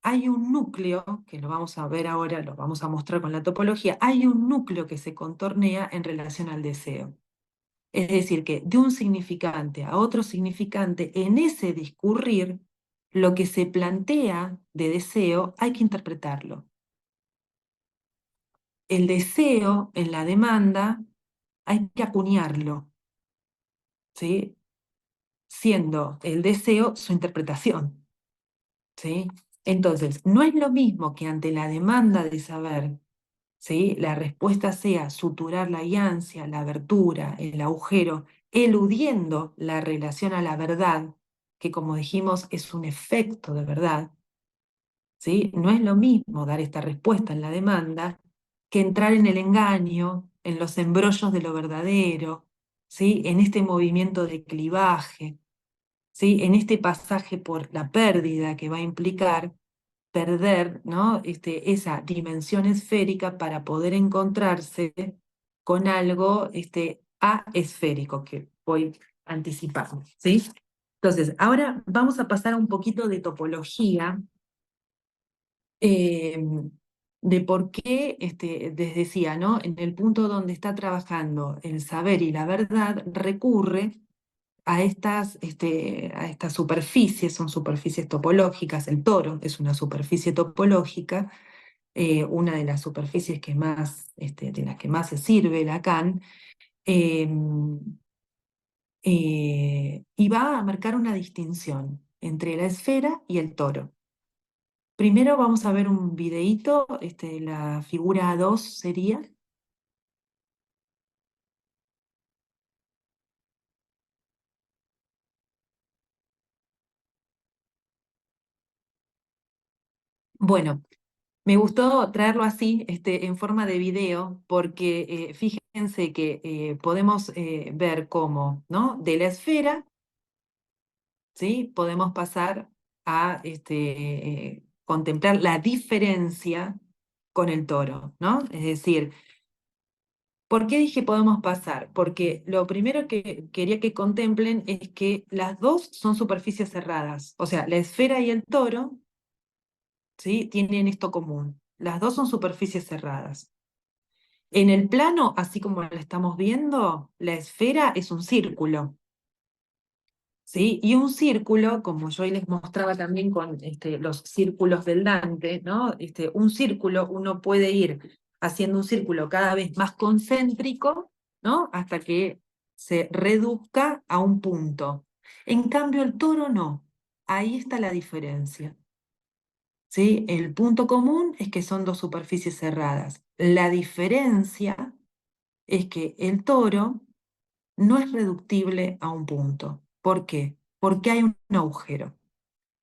hay un núcleo, que lo vamos a ver ahora, lo vamos a mostrar con la topología, hay un núcleo que se contornea en relación al deseo. Es decir, que de un significante a otro significante, en ese discurrir, lo que se plantea de deseo hay que interpretarlo. El deseo en la demanda hay que acuñarlo, ¿sí? Siendo el deseo su interpretación, ¿sí? Entonces, no es lo mismo que ante la demanda de saber, ¿sí? La respuesta sea suturar la ansia, la abertura, el agujero, eludiendo la relación a la verdad, que como dijimos es un efecto de verdad, ¿sí? No es lo mismo dar esta respuesta en la demanda que entrar en el engaño, en los embrollos de lo verdadero, ¿sí? En este movimiento de clivaje, ¿sí? En este pasaje por la pérdida que va a implicar perder, ¿no? Esa dimensión esférica para poder encontrarse con algo aesférico, que voy anticipando, ¿sí? Entonces, ahora vamos a pasar a un poquito de topología, eh, de por qué, les decía, ¿no? En el punto donde está trabajando el saber y la verdad, recurre a estas superficies, son superficies topológicas, el toro es una superficie topológica, una de las superficies que más, de las que más se sirve Lacan, eh, y va a marcar una distinción entre la esfera y el toro. Primero vamos a ver un videíto, la figura 2 sería. Bueno, me gustó traerlo así, en forma de video, porque fíjense que podemos ver cómo, ¿no? De la esfera, ¿sí? Podemos pasar a contemplar la diferencia con el toro, ¿no? Es decir, ¿por qué dije podemos pasar? Porque lo primero que quería que contemplen es que las dos son superficies cerradas, o sea, la esfera y el toro, ¿sí? Tienen esto común. Las dos son superficies cerradas. En el plano, así como lo estamos viendo, la esfera es un círculo, ¿sí? Y un círculo, como yo hoy les mostraba también con los círculos del Dante, ¿no? Un círculo, uno puede ir haciendo un círculo cada vez más concéntrico, ¿no? Hasta que se reduzca a un punto. En cambio, el toro no. Ahí está la diferencia. ¿Sí? El punto común es que son dos superficies cerradas. La diferencia es que el toro no es reductible a un punto. ¿Por qué? Porque hay un agujero.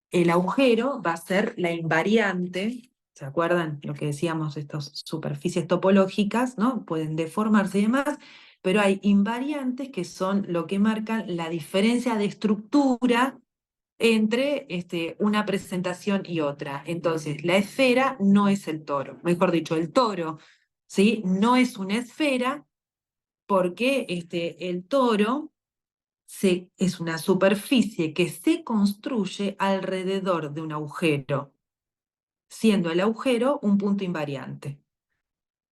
El agujero va a ser la invariante, ¿se acuerdan lo que decíamos, estas superficies topológicas, ¿no? Pueden deformarse y demás, pero hay invariantes que son lo que marcan la diferencia de estructura entre una presentación y otra. Entonces, la esfera no es el toro, mejor dicho, el toro, ¿sí? No es una esfera porque el toro es una superficie que se construye alrededor de un agujero, siendo el agujero un punto invariante.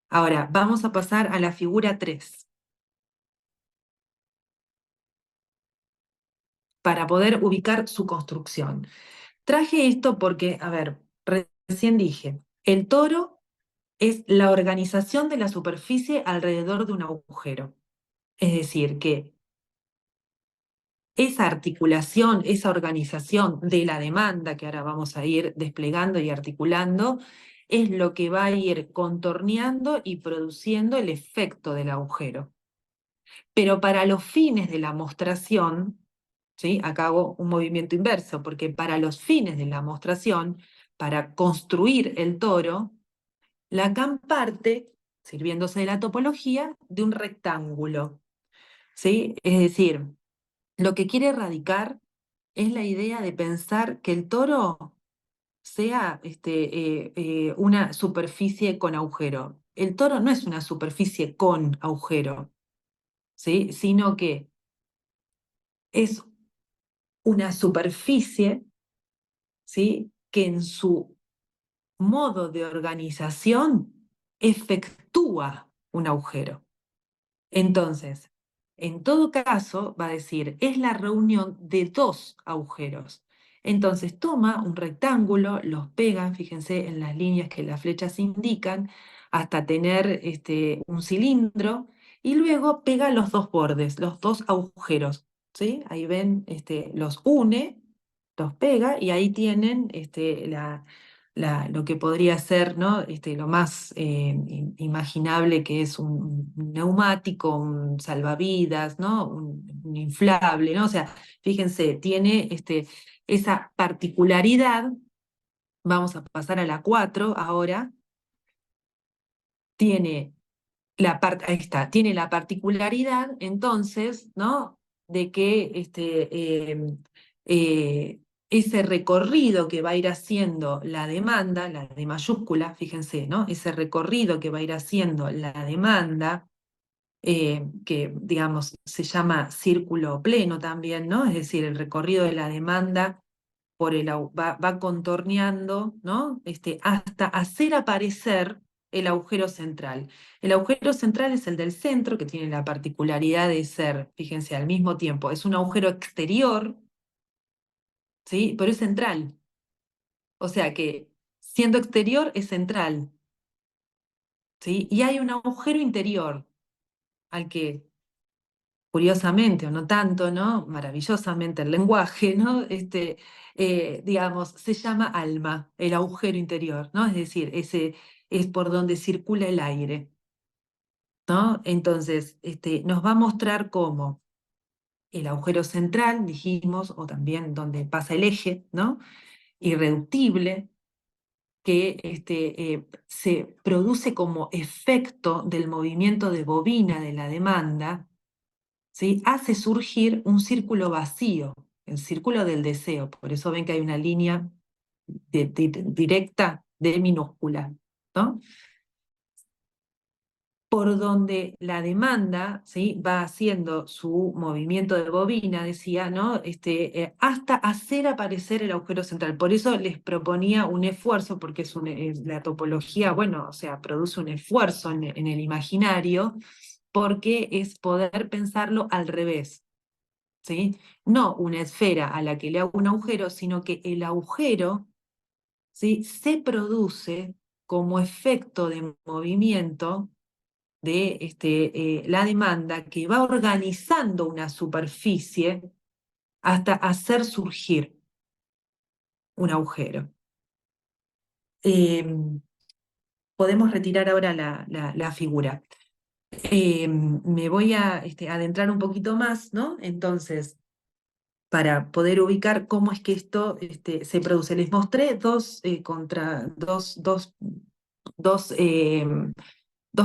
Ahora, vamos a pasar a la figura 3. Para poder ubicar su construcción. Traje esto porque, a ver, recién dije, el toro es la organización de la superficie alrededor de un agujero. Es decir, que esa articulación, esa organización de la demanda que ahora vamos a ir desplegando y articulando, es lo que va a ir contorneando y produciendo el efecto del agujero. Pero para los fines de la mostración, ¿sí? Acá hago un movimiento inverso, porque para los fines de la mostración, para construir el toro, Lacan parte, sirviéndose de la topología, de un rectángulo, ¿sí? Es decir, lo que quiere radicar es la idea de pensar que el toro sea una superficie con agujero. El toro no es una superficie con agujero, ¿sí? Sino que es una superficie, ¿sí? Que en su modo de organización efectúa un agujero. Entonces, en todo caso, va a decir, es la reunión de dos agujeros. Entonces, toma un rectángulo, los pega, fíjense en las líneas que las flechas indican, hasta tener un cilindro, y luego pega los dos bordes, los dos agujeros. ¿Sí? Ahí ven, los une, los pega, y ahí tienen lo que podría ser, ¿no? Lo más imaginable, que es un neumático, un salvavidas, ¿no? Un inflable, ¿no? O sea, fíjense, tiene esa particularidad. Vamos a pasar a la 4 ahora. Tiene ahí está, tiene la particularidad, entonces, ¿no? De que ese recorrido que va a ir haciendo la demanda, la de mayúscula, fíjense, ¿no? Ese recorrido que va a ir haciendo la demanda, que digamos se llama círculo pleno también, ¿no? Es decir, el recorrido de la demanda va contorneando, ¿no? Hasta hacer aparecer el agujero central. El agujero central es el del centro, que tiene la particularidad de ser, fíjense, al mismo tiempo, es un agujero exterior, ¿sí? Pero es central. O sea que, siendo exterior, es central, ¿sí? Y hay un agujero interior, al que, curiosamente o no tanto, ¿no? Maravillosamente el lenguaje, ¿no? Digamos, se llama alma, el agujero interior, ¿no? Es decir, ese es por donde circula el aire, ¿no? Entonces, nos va a mostrar cómo el agujero central, dijimos, o también donde pasa el eje, ¿no? Irreductible, que se produce como efecto del movimiento de bobina de la demanda, ¿sí? Hace surgir un círculo vacío, el círculo del deseo. Por eso ven que hay una línea directa de minúscula, ¿no? Por donde la demanda, ¿sí? Va haciendo su movimiento de bobina, decía, ¿no? Hasta hacer aparecer el agujero central. Por eso les proponía un esfuerzo, porque la topología, bueno, o sea, produce un esfuerzo en el imaginario, porque es poder pensarlo al revés. ¿Sí? No una esfera a la que le hago un agujero, sino que el agujero, ¿sí? Se produce como efecto de movimiento de la demanda, que va organizando una superficie hasta hacer surgir un agujero. Podemos retirar ahora la figura. Me voy a adentrar un poquito más, ¿no? Entonces, para poder ubicar cómo es que esto se produce. Les mostré dos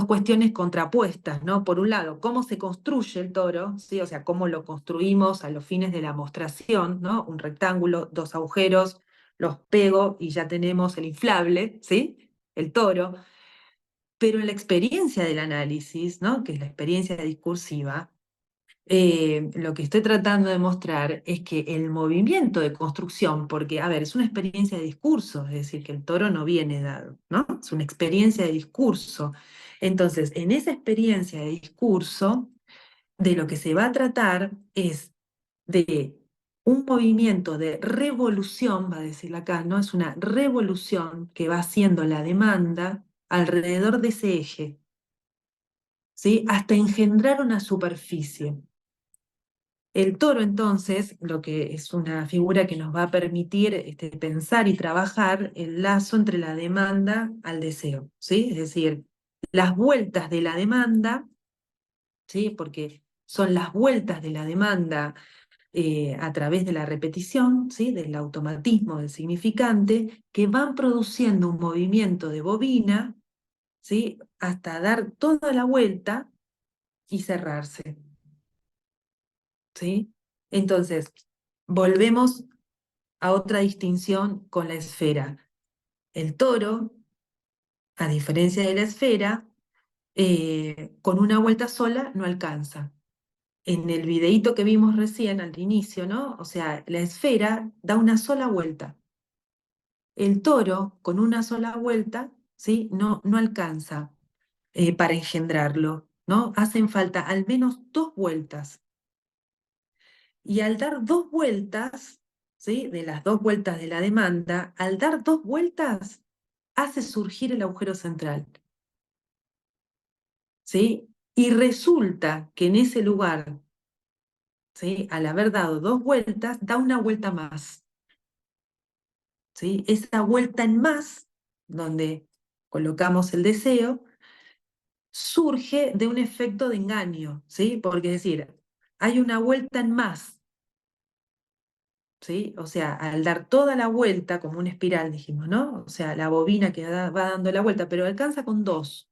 cuestiones contrapuestas, ¿no? Por un lado, cómo se construye el toro, ¿sí? O sea, cómo lo construimos a los fines de la mostración, ¿no? Un rectángulo, dos agujeros, los pego y ya tenemos el inflable, ¿sí? El toro. Pero en la experiencia del análisis, ¿no? Que es la experiencia discursiva, lo que estoy tratando de mostrar es que el movimiento de construcción, porque, a ver, es una experiencia de discurso, es decir, que el toro no viene dado, ¿no? Es una experiencia de discurso. Entonces, en esa experiencia de discurso, de lo que se va a tratar es de un movimiento de revolución, va a decir acá, ¿no? Es una revolución que va haciendo la demanda alrededor de ese eje, ¿sí? Hasta engendrar una superficie. El toro, entonces, lo que es una figura que nos va a permitir pensar y trabajar el lazo entre la demanda al deseo, ¿sí? Es decir, las vueltas de la demanda, ¿sí? Porque son las vueltas de la demanda a través de la repetición, ¿sí? Del automatismo del significante, que van produciendo un movimiento de bobina, ¿sí? Hasta dar toda la vuelta y cerrarse, ¿sí? Entonces, volvemos a otra distinción con la esfera. El toro, a diferencia de la esfera, con una vuelta sola no alcanza. En el videíto que vimos recién al inicio, ¿no? O sea, la esfera da una sola vuelta. El toro, con una sola vuelta, ¿sí? No alcanza para engendrarlo, ¿no? Hacen falta al menos 2 vueltas. Y al dar 2 vueltas, ¿sí? De las 2 vueltas de la demanda, al dar 2 vueltas, hace surgir el agujero central, ¿sí? Y resulta que en ese lugar, ¿sí? Al haber dado 2 vueltas, da una vuelta más, ¿sí? Esa vuelta en más, donde colocamos el deseo, surge de un efecto de engaño, ¿sí? Porque es decir, hay una vuelta en más, ¿sí? O sea, al dar toda la vuelta, como una espiral, dijimos, ¿no? O sea, la bobina que va dando la vuelta, pero alcanza con 2.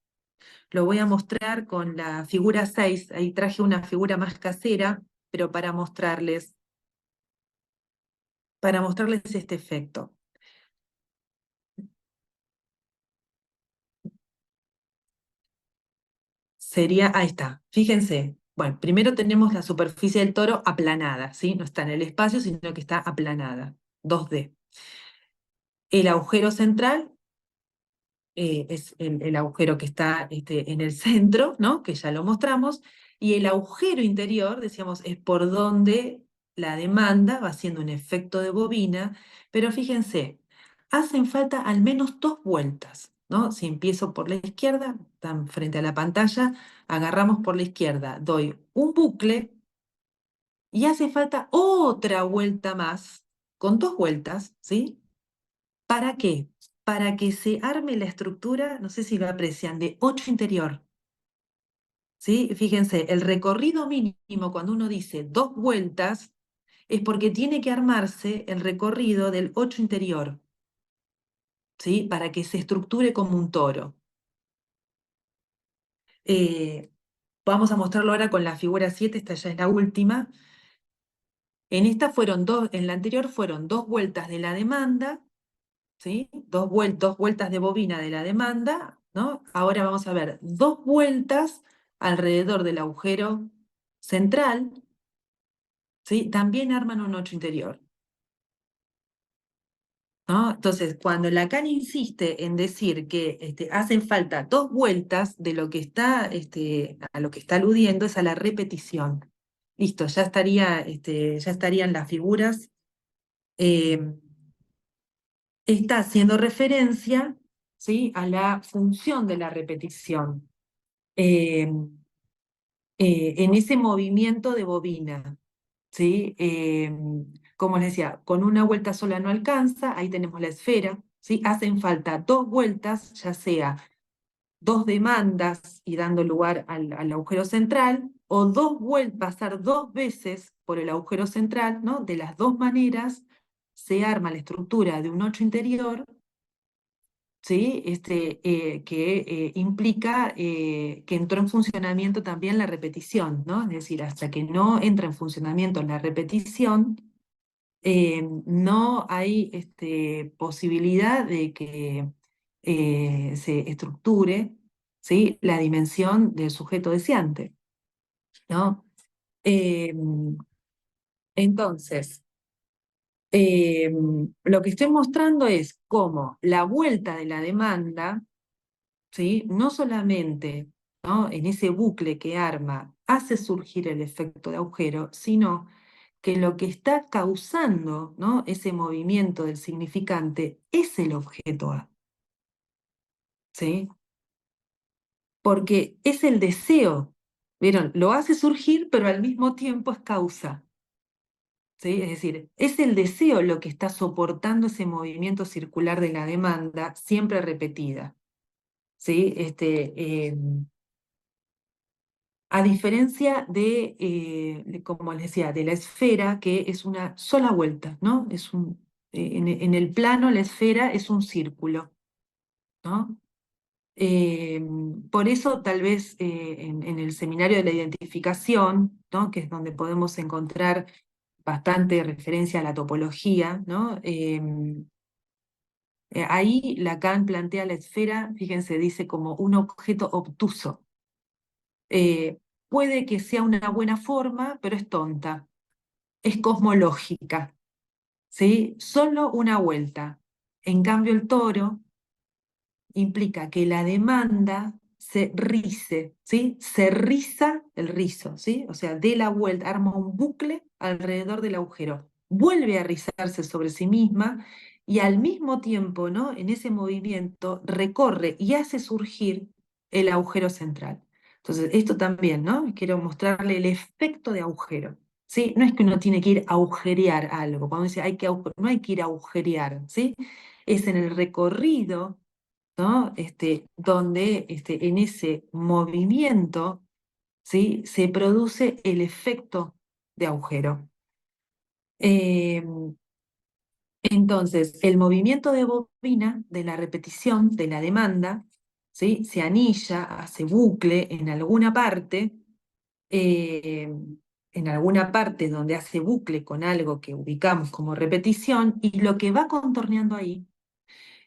Lo voy a mostrar con la figura 6. Ahí traje una figura más casera, pero para mostrarles este efecto. Sería, ahí está, fíjense. Bueno, primero tenemos la superficie del toro aplanada, ¿sí? No está en el espacio, sino que está aplanada, 2D. El agujero central es el agujero que está en el centro, ¿no? Que ya lo mostramos, y el agujero interior, decíamos, es por donde la demanda va haciendo un efecto de bobina, pero fíjense, hacen falta al menos 2 vueltas, ¿no? Si empiezo por la izquierda, están frente a la pantalla, agarramos por la izquierda, doy un bucle y hace falta otra vuelta más, con 2 vueltas, ¿sí? ¿Para qué? Para que se arme la estructura, no sé si lo aprecian, de 8 interior. ¿Sí? Fíjense, el recorrido mínimo cuando uno dice 2 vueltas es porque tiene que armarse el recorrido del 8 interior, ¿sí? Para que se estructure como un toro. Vamos a mostrarlo ahora con la figura 7, esta ya es la última. En esta en la anterior fueron 2 vueltas de la demanda, ¿sí? 2 vueltas de bobina de la demanda, ¿no? Ahora vamos a ver 2 vueltas alrededor del agujero central, ¿sí? También arman un 8 interior, ¿no? Entonces, cuando Lacan insiste en decir que hacen falta 2 vueltas de lo que está, a lo que está aludiendo es a la repetición. Listo, ya estarían las figuras. Está haciendo referencia, ¿sí? A la función de la repetición eh, en ese movimiento de bobina, ¿sí? Como les decía, con una vuelta sola no alcanza, ahí tenemos la esfera, ¿sí? Hacen falta 2 vueltas, ya sea 2 demandas y dando lugar al agujero central, o pasar 2 veces por el agujero central, ¿no? De las 2 maneras se arma la estructura de un 8 interior, ¿sí? Que implica que entró en funcionamiento también la repetición, ¿no? Es decir, hasta que no entra en funcionamiento la repetición, no hay posibilidad de que se estructure, ¿sí? La dimensión del sujeto deseante, ¿no? Entonces, lo que estoy mostrando es cómo la vuelta de la demanda, ¿sí? No solamente, ¿no? En ese bucle que arma hace surgir el efecto de agujero, sino que lo que está causando, ¿no? Ese movimiento del significante es el objeto A, ¿sí? Porque es el deseo, ¿vieron? Lo hace surgir, pero al mismo tiempo es causa, ¿sí? Es decir, es el deseo lo que está soportando ese movimiento circular de la demanda, siempre repetida, ¿sí? A diferencia como les decía, de la esfera, que es una sola vuelta, ¿no? En el plano la esfera es un círculo, ¿no? Por eso tal vez en el seminario de la identificación, ¿no? Que es donde podemos encontrar bastante referencia a la topología, ¿no? Ahí Lacan plantea la esfera, fíjense, dice como un objeto obtuso. Puede que sea una buena forma, pero es tonta, es cosmológica, ¿sí? Solo una vuelta. En cambio, el toro implica que la demanda se rice, ¿sí? Se riza el rizo, ¿sí? O sea, de la vuelta, arma un bucle alrededor del agujero, vuelve a rizarse sobre sí misma y al mismo tiempo, ¿no? En ese movimiento recorre y hace surgir el agujero central. Entonces, esto también, ¿no? Quiero mostrarle el efecto de agujero, ¿sí? No es que uno tiene que ir a agujerear algo, cuando dice no hay que ir a agujerear, ¿sí? Es en el recorrido, ¿no? Donde en ese movimiento, ¿sí? Se produce el efecto de agujero. Entonces, el movimiento de bobina, de la repetición, de la demanda, ¿sí? Se anilla, hace bucle eh, en alguna parte donde hace bucle con algo que ubicamos como repetición, y lo que va contorneando ahí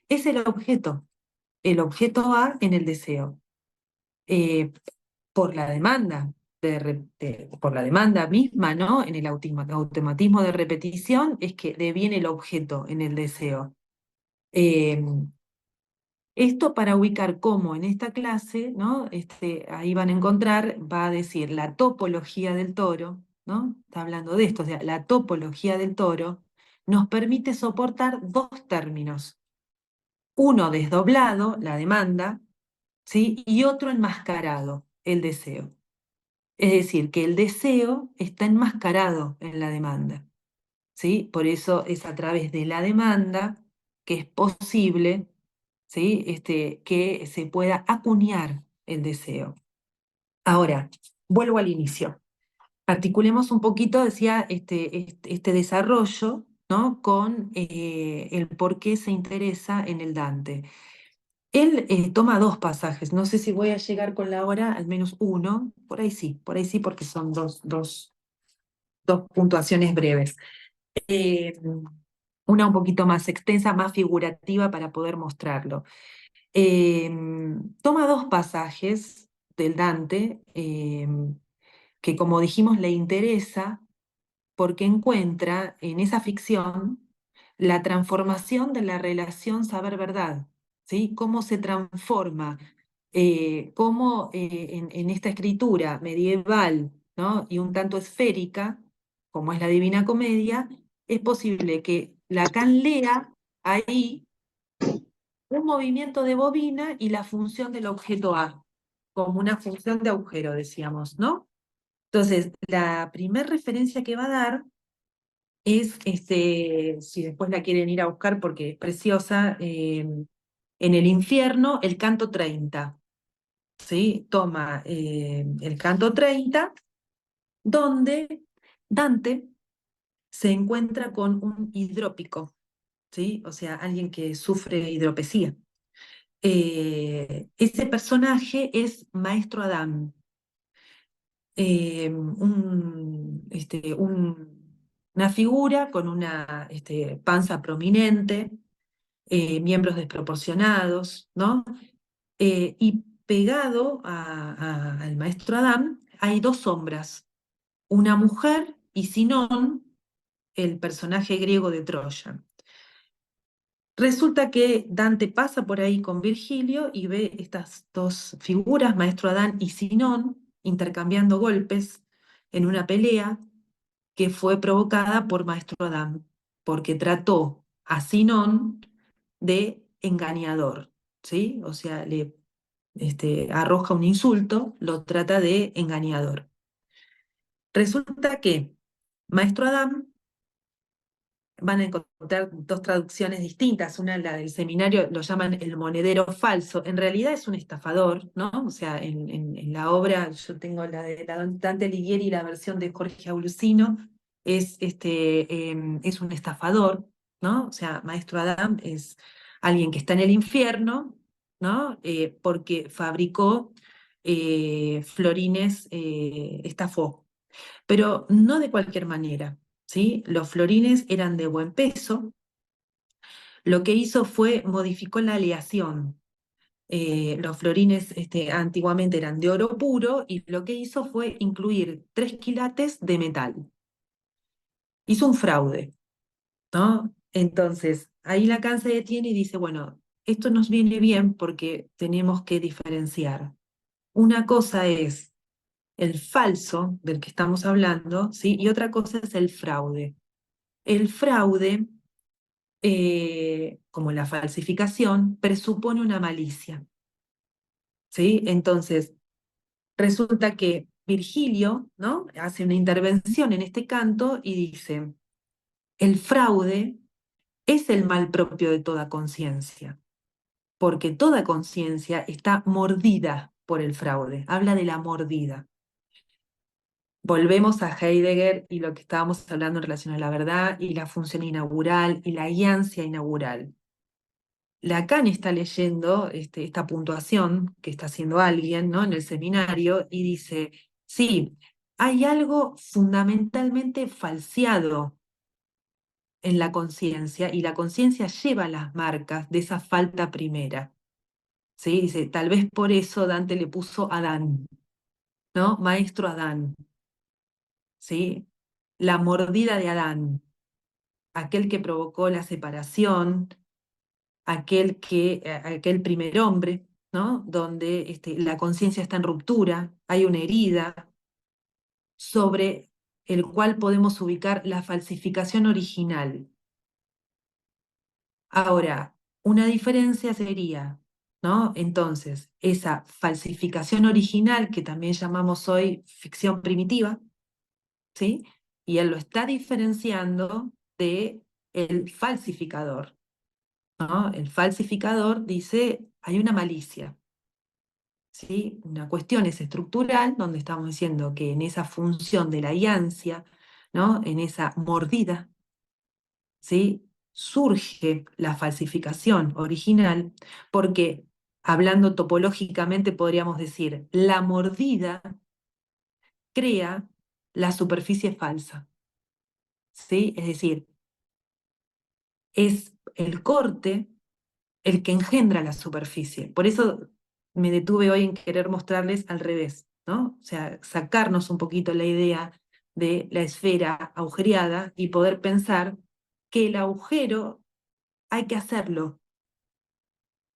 es el objeto A en el deseo. Por la demanda, por la demanda misma, ¿no? En el automatismo de repetición es que deviene el objeto en el deseo. Eh, Esto para ubicar cómo en esta clase, ¿no? Ahí van a encontrar, va a decir la topología del toro, ¿no? Está hablando de esto, o sea, la topología del toro nos permite soportar dos términos. Uno desdoblado, la demanda, ¿sí? Y otro enmascarado, el deseo. Es decir, que el deseo está enmascarado en la demanda, ¿sí? Por eso es a través de la demanda que es posible, ¿sí? Que se pueda acuñar el deseo. Ahora, vuelvo al inicio. Articulemos un poquito, decía, este desarrollo, ¿no? Con el por qué se interesa en el Dante. Él toma dos pasajes, no sé si voy a llegar con la hora, al menos uno, por ahí sí, porque son dos puntuaciones breves. Una un poquito más extensa, más figurativa para poder mostrarlo. Toma dos pasajes del Dante que, como dijimos, le interesa porque encuentra en esa ficción la transformación de la relación saber-verdad, ¿sí? Cómo se transforma, cómo en esta escritura medieval, ¿no? Y un tanto esférica, como es la Divina Comedia, es posible que Lacan lea ahí un movimiento de bobina y la función del objeto A, como una función de agujero, decíamos, ¿no? Entonces, la primera referencia que va a dar es, si después la quieren ir a buscar porque es preciosa, en el infierno, el canto 30, ¿sí? Toma el canto 30, donde Dante se encuentra con un hidrópico, ¿sí? O sea, alguien que sufre hidropesía. Ese personaje es Maestro Adán, una figura con una panza prominente, miembros desproporcionados, ¿no? Y pegado al maestro Adán hay dos sombras, una mujer y Sinón, el personaje griego de Troya. Resulta que Dante pasa por ahí con Virgilio y ve estas dos figuras, maestro Adán y Sinón, intercambiando golpes en una pelea que fue provocada por maestro Adán, porque trató a Sinón de engañador, ¿sí? O sea, le arroja un insulto, lo trata de engañador. Resulta que maestro Adán, van a encontrar dos traducciones distintas, una la del seminario lo llaman el monedero falso, en realidad es un estafador, ¿no? O sea, en la obra, yo tengo la de Dante Alighieri y la versión de Jorge Aulusino, es un estafador, ¿no? O sea, maestro Adán es alguien que está en el infierno, ¿no? Porque fabricó florines, estafó, pero no de cualquier manera. ¿sí? Los florines eran de buen peso. Lo que hizo fue modificó la aleación. Los florines antiguamente eran de oro puro y lo que hizo fue incluir 3 quilates de metal. Hizo un fraude, ¿no? Entonces, ahí Lacan se detiene y dice, bueno, esto nos viene bien porque tenemos que diferenciar. Una cosa es el falso del que estamos hablando, ¿sí? Y otra cosa es el fraude. El fraude, como la falsificación, presupone una malicia, ¿sí? Entonces, resulta que Virgilio, ¿no? Hace una intervención en este canto y dice, el fraude es el mal propio de toda conciencia, porque toda conciencia está mordida por el fraude. Habla de la mordida. Volvemos a Heidegger y lo que estábamos hablando en relación a la verdad y la función inaugural y la guianza inaugural. Lacan está leyendo esta puntuación que está haciendo alguien, ¿no? En el seminario y dice, sí, hay algo fundamentalmente falseado en la conciencia y la conciencia lleva las marcas de esa falta primera. ¿Sí? Dice, tal vez por eso Dante le puso Adán, ¿no? Maestro Adán, ¿sí? La mordida de Adán, aquel que provocó la separación, aquel primer hombre, ¿no? Donde la conciencia está en ruptura, hay una herida sobre el cual podemos ubicar la falsificación original. Ahora, una diferencia sería, ¿no? Entonces, esa falsificación original, que también llamamos hoy ficción primitiva, ¿sí? Y él lo está diferenciando de el falsificador, ¿no? El falsificador dice, hay una malicia, ¿sí? Una cuestión es estructural, donde estamos diciendo que en esa función de la iancia, ¿no? En esa mordida, ¿sí? Surge la falsificación original, porque hablando topológicamente podríamos decir, la mordida crea la superficie falsa, ¿sí? Es decir, es el corte el que engendra la superficie. Por eso me detuve hoy en querer mostrarles al revés, ¿no? O sea, sacarnos un poquito la idea de la esfera agujereada y poder pensar que el agujero hay que hacerlo,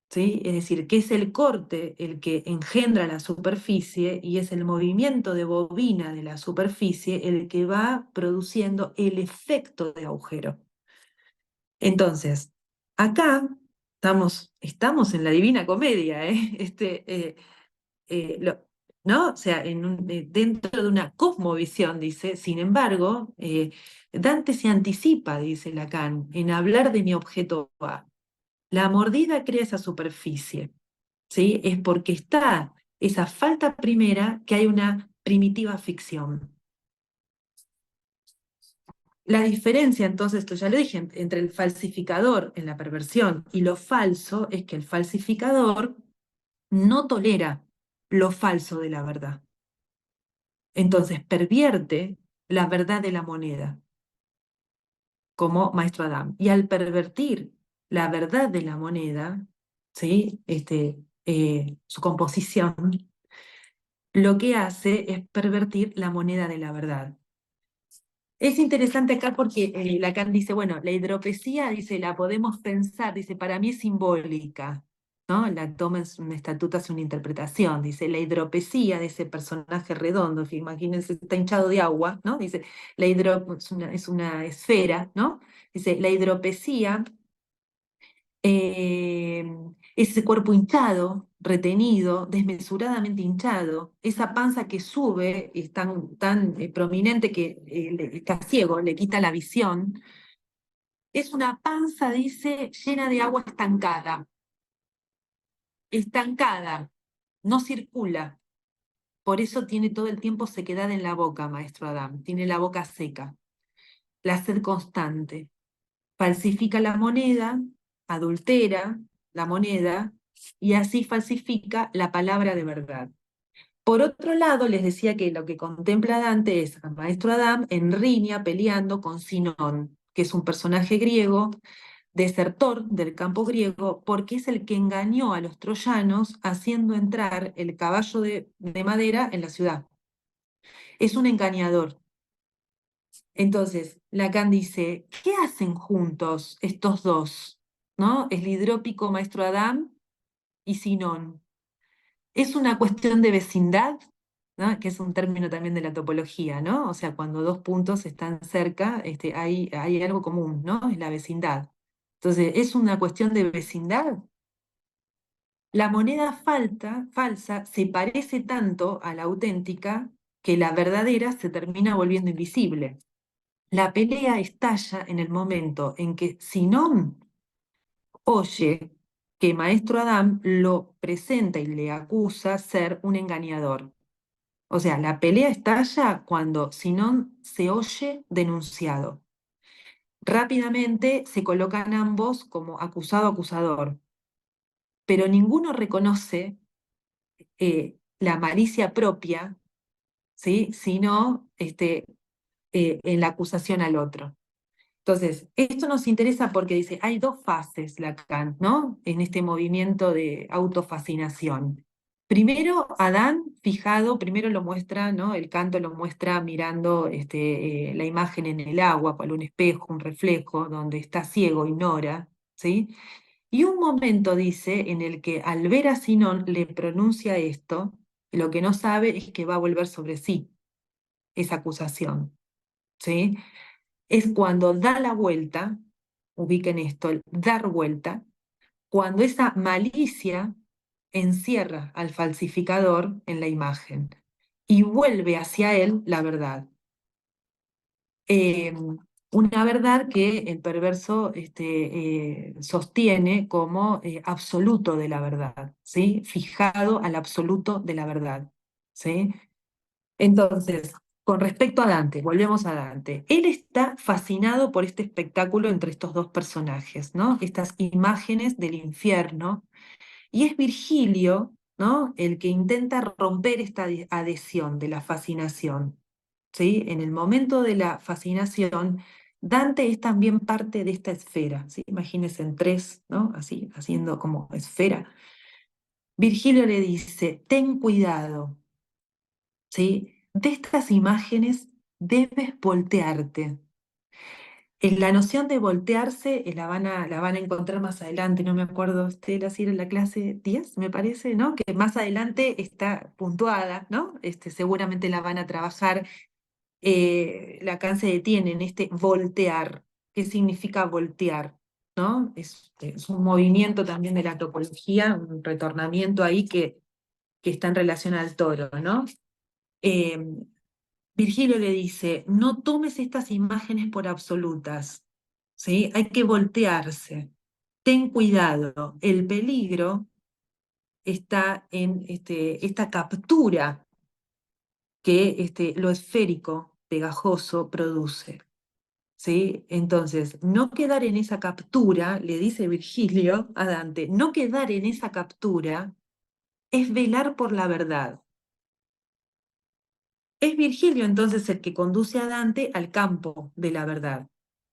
¿sí? Es decir, que es el corte el que engendra la superficie y es el movimiento de bobina de la superficie el que va produciendo el efecto de agujero. Entonces, acá estamos en la Divina Comedia, ¿eh? ¿No? O sea, dentro de una cosmovisión, dice, sin embargo, Dante se anticipa, dice Lacan, en hablar de mi objeto A. La mordida crea esa superficie, ¿sí? Es porque está esa falta primera que hay una primitiva ficción. La diferencia, entonces, esto ya lo dije, entre el falsificador en la perversión y lo falso es que el falsificador no tolera lo falso de la verdad. Entonces pervierte la verdad de la moneda, como Maestro Adam. Y al pervertir la verdad de la moneda, ¿sí? Su composición, lo que hace es pervertir la moneda de la verdad. Es interesante acá porque Lacan dice, bueno, la hidropesía, dice, la podemos pensar, dice, para mí es simbólica, ¿no? La toma es un estatuto, hace una interpretación, dice, la hidropesía de ese personaje redondo, que imagínense, está hinchado de agua, ¿no? Dice, es una esfera, ¿no? Dice, la hidropesía ese cuerpo hinchado, retenido, desmesuradamente hinchado, esa panza que sube, es tan prominente que está ciego, le quita la visión, es una panza, dice, llena de agua estancada, no circula. Por eso tiene todo el tiempo sequedad en la boca, maestro Adam, tiene la boca seca, la sed constante. Falsifica la moneda, adultera la moneda y así falsifica la palabra de verdad. Por otro lado, les decía que lo que contempla Dante es al maestro Adán en riña peleando con Sinón, que es un personaje griego, desertor del campo griego, porque es el que engañó a los troyanos haciendo entrar el caballo de madera en la ciudad. Es un engañador. Entonces, Lacan dice, ¿qué hacen juntos estos dos? ¿No? El hidrópico maestro Adán y Sinón. ¿Es una cuestión de vecindad? ¿No? Que es un término también de la topología, ¿no? O sea, cuando dos puntos están cerca, hay algo común, ¿no? Es la vecindad. Entonces, ¿es una cuestión de vecindad? La moneda falsa se parece tanto a la auténtica que la verdadera se termina volviendo invisible. La pelea estalla en el momento en que Sinón oye que Maestro Adán lo presenta y le acusa ser un engañador. O sea, la pelea estalla cuando Sinón se oye denunciado. Rápidamente se colocan ambos como acusado-acusador, pero ninguno reconoce la malicia propia, ¿sí? Sino en la acusación al otro. Entonces, esto nos interesa porque dice, hay dos fases, Lacan, ¿no? En este movimiento de autofascinación. Primero, Adán fijado, primero lo muestra, ¿no? El canto lo muestra mirando la imagen en el agua, cual un espejo, un reflejo, donde está ciego, ignora, ¿sí? Y un momento, dice, en el que al ver a Sinón le pronuncia esto, lo que no sabe es que va a volver sobre sí esa acusación, ¿sí? Es cuando da la vuelta, ubiquen esto, el dar vuelta, cuando esa malicia encierra al falsificador en la imagen y vuelve hacia él la verdad. Una verdad que el perverso sostiene como absoluto de la verdad, ¿sí? Fijado al absoluto de la verdad, ¿sí? Entonces, con respecto a Dante, volvemos a Dante. Él está fascinado por este espectáculo entre estos dos personajes, ¿no? Estas imágenes del infierno. Y es Virgilio, ¿no? El que intenta romper esta adhesión de la fascinación, ¿sí? En el momento de la fascinación, Dante es también parte de esta esfera, ¿sí? Imagínense en tres, ¿no? Así, haciendo como esfera. Virgilio le dice, ten cuidado, ¿sí? De estas imágenes debes voltearte. La noción de voltearse la van a encontrar más adelante, no me acuerdo, Estela, si era en la clase 10, me parece, ¿no? Que más adelante está puntuada, ¿no? Seguramente la van a trabajar. Lacan se detiene en este voltear. ¿Qué significa voltear? ¿No? Es un movimiento también de la topología, un retornamiento ahí que está en relación al toro, ¿no? Eh, Virgilio le dice, no tomes estas imágenes por absolutas, ¿sí? Hay que voltearse. Ten cuidado, el peligro está en esta captura que lo esférico, pegajoso, produce, ¿sí? Entonces, no quedar en esa captura, le dice Virgilio a Dante, no quedar en esa captura es velar por la verdad. Es Virgilio entonces el que conduce a Dante al campo de la verdad.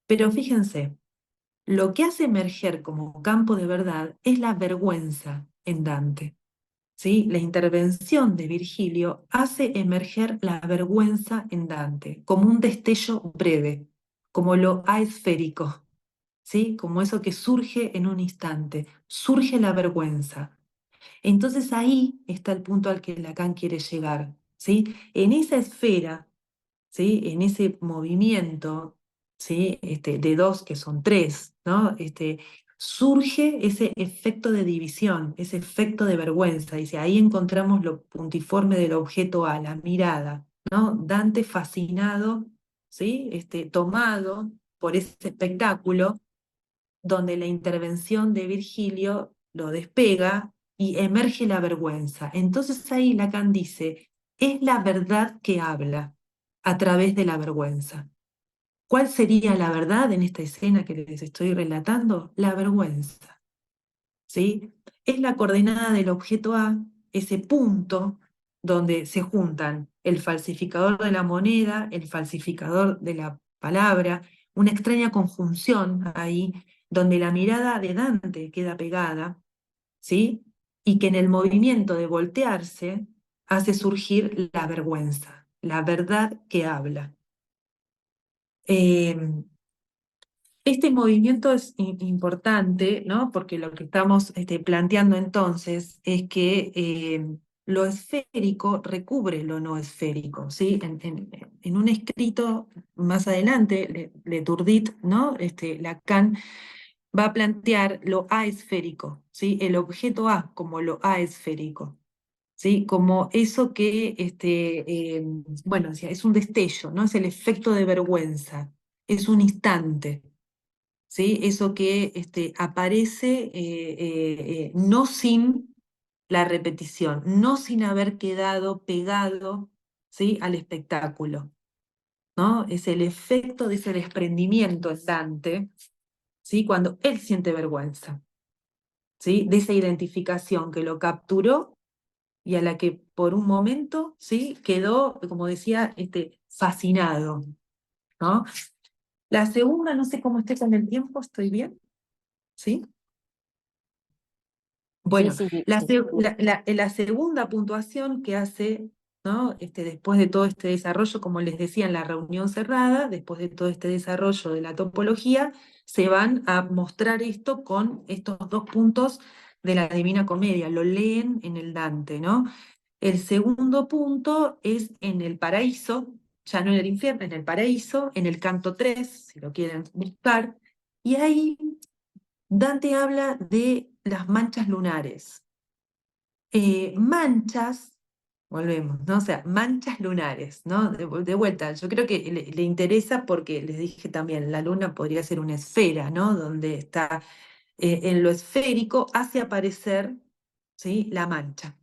Pero fíjense, lo que hace emerger como campo de verdad es la vergüenza en Dante, ¿sí? La intervención de Virgilio hace emerger la vergüenza en Dante como un destello breve, como lo aesférico, ¿sí? Como eso que surge en un instante, surge la vergüenza. Entonces ahí está el punto al que Lacan quiere llegar, ¿sí? En esa esfera, ¿sí? En ese movimiento, ¿sí? De dos que son tres, ¿no? Surge ese efecto de división, ese efecto de vergüenza. Dice, ahí encontramos lo puntiforme del objeto A, la mirada, ¿no? Dante fascinado, ¿sí? Tomado por ese espectáculo, donde la intervención de Virgilio lo despega y emerge la vergüenza. Entonces ahí Lacan dice, es la verdad que habla a través de la vergüenza. ¿Cuál sería la verdad en esta escena que les estoy relatando? La vergüenza, ¿sí? Es la coordenada del objeto A, ese punto donde se juntan el falsificador de la moneda, el falsificador de la palabra, una extraña conjunción ahí, donde la mirada de Dante queda pegada, ¿sí? Y que en el movimiento de voltearse hace surgir la vergüenza, la verdad que habla. Este movimiento es importante, ¿no? Porque lo que estamos planteando entonces es que lo esférico recubre lo no esférico, ¿sí? En un escrito más adelante, Leturdit, ¿no? Lacan va a plantear lo aesférico, ¿sí? El objeto A como lo aesférico, ¿sí? Como eso que, bueno, es un destello, ¿no? Es el efecto de vergüenza, es un instante. ¿Sí? Eso que aparece no sin la repetición, no sin haber quedado pegado, ¿sí? Al espectáculo, ¿no? Es el efecto de ese desprendimiento en Dante, ¿sí? Cuando él siente vergüenza, ¿sí? De esa identificación que lo capturó y a la que por un momento, ¿sí? Quedó, como decía, fascinado, ¿no? La segunda, no sé cómo esté con el tiempo, ¿estoy bien? ¿Sí? Sí, Bueno, sí, la, sí. la segunda puntuación que hace, ¿no? Después de todo este desarrollo, como les decía en la reunión cerrada, después de todo este desarrollo de la topología, se van a mostrar esto con estos dos puntos de la Divina Comedia, lo leen en el Dante, ¿no? El segundo punto es en el paraíso, ya no en el infierno, en el paraíso, en el canto 3, si lo quieren buscar, y ahí Dante habla de las manchas lunares. Manchas, volvemos, ¿no? O sea, manchas lunares, ¿no? De vuelta, yo creo que le interesa porque les dije también, la luna podría ser una esfera, ¿no? Donde está en lo esférico, hace aparecer, ¿sí? La mancha.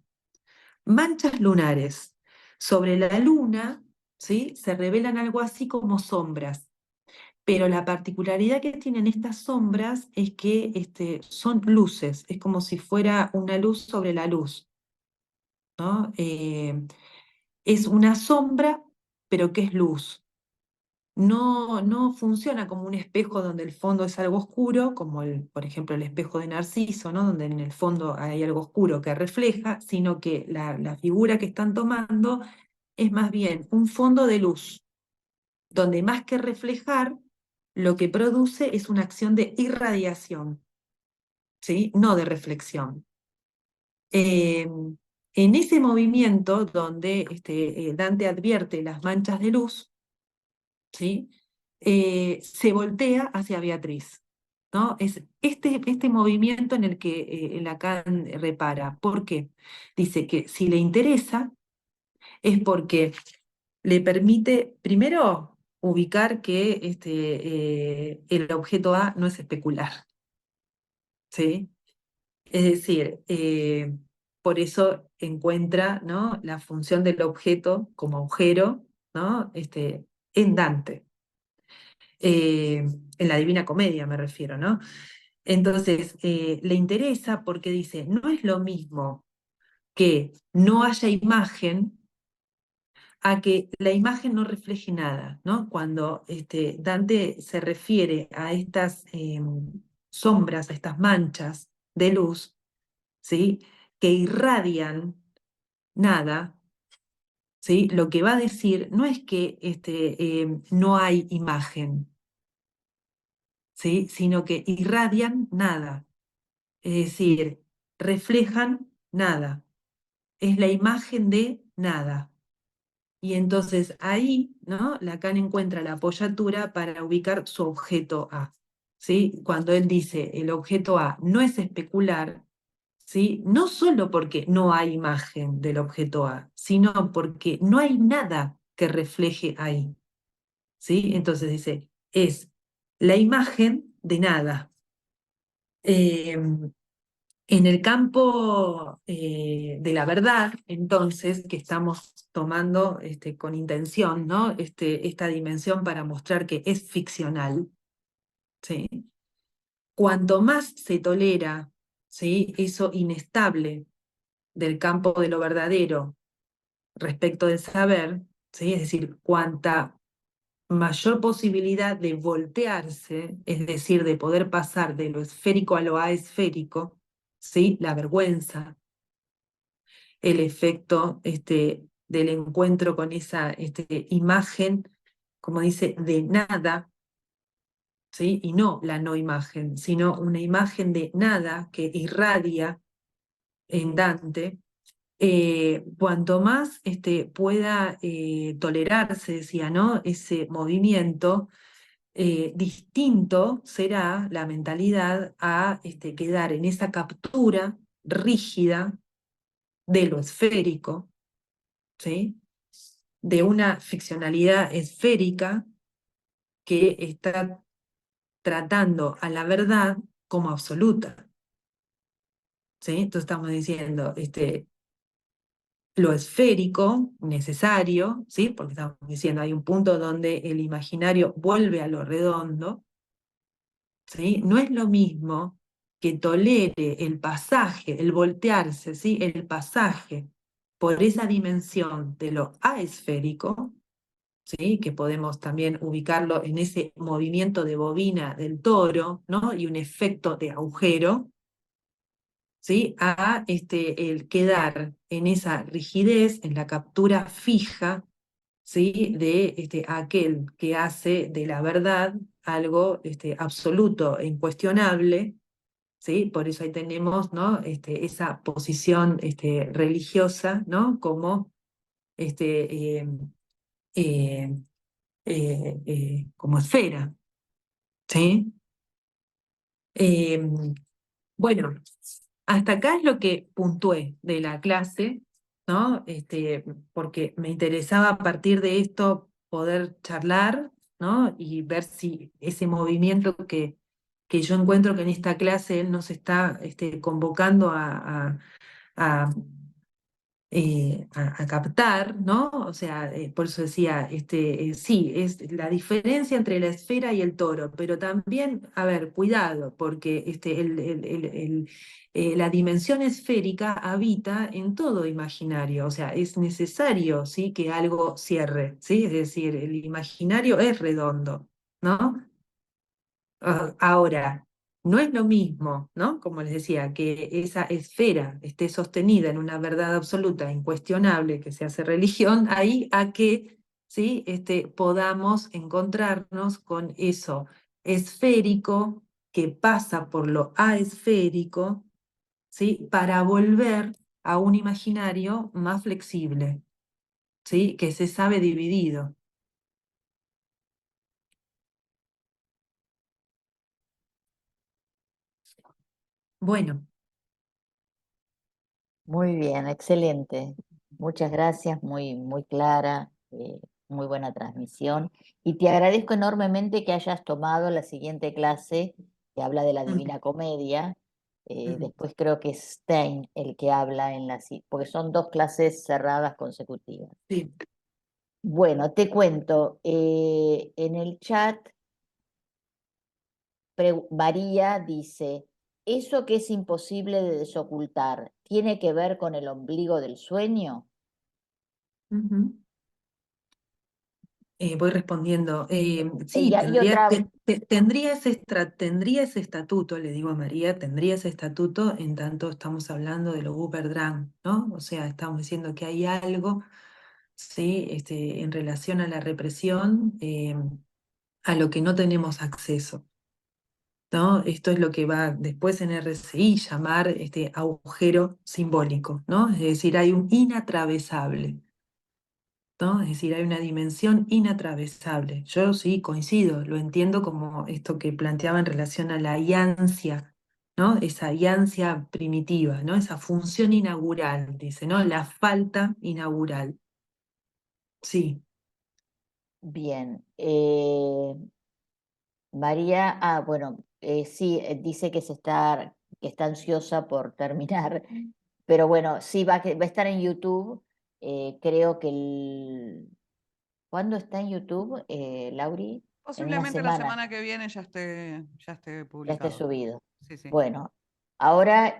Manchas lunares. Sobre la luna, ¿sí? Se revelan algo así como sombras. Pero la particularidad que tienen estas sombras es que son luces, es como si fuera una luz sobre la luz, ¿no? Es una sombra, pero que es luz. No, no funciona como un espejo donde el fondo es algo oscuro, como por ejemplo el espejo de Narciso, ¿no? Donde en el fondo hay algo oscuro que refleja, sino que la figura que están tomando es más bien un fondo de luz, donde más que reflejar, lo que produce es una acción de irradiación, ¿sí? No de reflexión. En ese movimiento donde Dante advierte las manchas de luz, ¿sí? Se voltea hacia Beatriz, ¿no? Es este movimiento en el que Lacan repara. ¿Por qué? Dice que si le interesa es porque le permite, primero, ubicar que el objeto A no es especular, ¿sí? Es decir, por eso encuentra, ¿no? La función del objeto como agujero, ¿no? En Dante, en la Divina Comedia me refiero, ¿no? Entonces, le interesa porque dice, no es lo mismo que no haya imagen a que la imagen no refleje nada, ¿no? Cuando Dante se refiere a estas sombras, a estas manchas de luz, ¿sí? Que irradian nada, ¿sí? Lo que va a decir no es que no hay imagen, ¿sí? Sino que irradian nada, es decir, reflejan nada, es la imagen de nada. Y entonces ahí, ¿no? Lacan encuentra la apoyatura para ubicar su objeto A, ¿sí? Cuando él dice el objeto A no es especular, ¿sí? No solo porque no hay imagen del objeto A, sino porque no hay nada que refleje ahí, ¿sí? Entonces dice, es la imagen de nada. En el campo de la verdad, entonces, que estamos tomando con intención, ¿no? Esta dimensión para mostrar que es ficcional, ¿sí? Cuanto más se tolera, ¿sí? Eso inestable del campo de lo verdadero respecto del saber, ¿sí? Es decir, cuanta mayor posibilidad de voltearse, es decir, de poder pasar de lo esférico a lo aesférico, ¿sí? La vergüenza, el efecto del encuentro con esa imagen, como dice, de nada, ¿sí? Y no la no imagen, sino una imagen de nada que irradia en Dante. Cuanto más pueda tolerarse, decía, ¿no? Ese movimiento, distinto será la mentalidad a quedar en esa captura rígida de lo esférico, ¿sí? De una ficcionalidad esférica que está tratando a la verdad como absoluta, ¿sí? Entonces estamos diciendo, lo esférico necesario, ¿sí? Porque estamos diciendo, hay un punto donde el imaginario vuelve a lo redondo, ¿sí? No es lo mismo que tolere el pasaje, el voltearse, ¿sí? El pasaje por esa dimensión de lo aesférico, ¿sí? Que podemos también ubicarlo en ese movimiento de bobina del toro, ¿no? Y un efecto de agujero, ¿sí? A el quedar en esa rigidez, en la captura fija, ¿sí? De aquel que hace de la verdad algo absoluto e incuestionable, ¿sí? Por eso ahí tenemos, ¿no? Esa posición religiosa, ¿no? Como, eh, eh, como esfera, ¿sí? Bueno, hasta acá es lo que puntué de la clase, ¿no? Porque me interesaba a partir de esto poder charlar, ¿no? Y ver si ese movimiento que yo encuentro que en esta clase él nos está convocando a captar, ¿no? O sea, por eso decía, sí, es la diferencia entre la esfera y el toro, pero también, a ver, cuidado, porque la dimensión esférica habita en todo imaginario, o sea, es necesario, ¿sí? Que algo cierre, ¿sí? Es decir, el imaginario es redondo, ¿no? Ahora, no es lo mismo, ¿no? Como les decía, que esa esfera esté sostenida en una verdad absoluta, incuestionable, que se hace religión, ahí a que, ¿sí? Podamos encontrarnos con eso esférico que pasa por lo aesférico, ¿sí? Para volver a un imaginario más flexible, ¿sí? Que se sabe dividido. Bueno. Muy bien, excelente. Muchas gracias, muy, muy clara, muy buena transmisión. Y te agradezco enormemente que hayas tomado la siguiente clase que habla de la Mm, Divina Comedia. mm, Después creo que es Stein el que habla en porque son dos clases cerradas consecutivas. sí. Bueno, te cuento, en el chat María dice, ¿eso que es imposible de desocultar tiene que ver con el ombligo del sueño? Ujú. Voy respondiendo. Sí, Y otra, tendría ese estatuto, le digo a María, tendría ese estatuto en tanto estamos hablando de lo Uperdran, ¿no? O sea, estamos diciendo que hay algo, ¿sí? En relación a la represión, a lo que no tenemos acceso, ¿no? Esto es lo que va después en RCI llamar agujero simbólico, ¿no? Es decir, hay un inatravesable, ¿no? Es decir, hay una dimensión inatravesable. Yo sí coincido, lo entiendo como esto que planteaba en relación a la iancia, ¿no? Esa iancia primitiva, ¿no? Esa función inaugural, dice, ¿no? La falta inaugural. Sí. bien. María, bueno, sí, dice que está ansiosa por terminar, pero bueno, sí va a estar en YouTube. Creo que ¿cuándo está en YouTube, Lauri? En una Posiblemente la semana. semana que viene ya esté Ya esté publicado. subido. Sí, sí. Bueno, ahora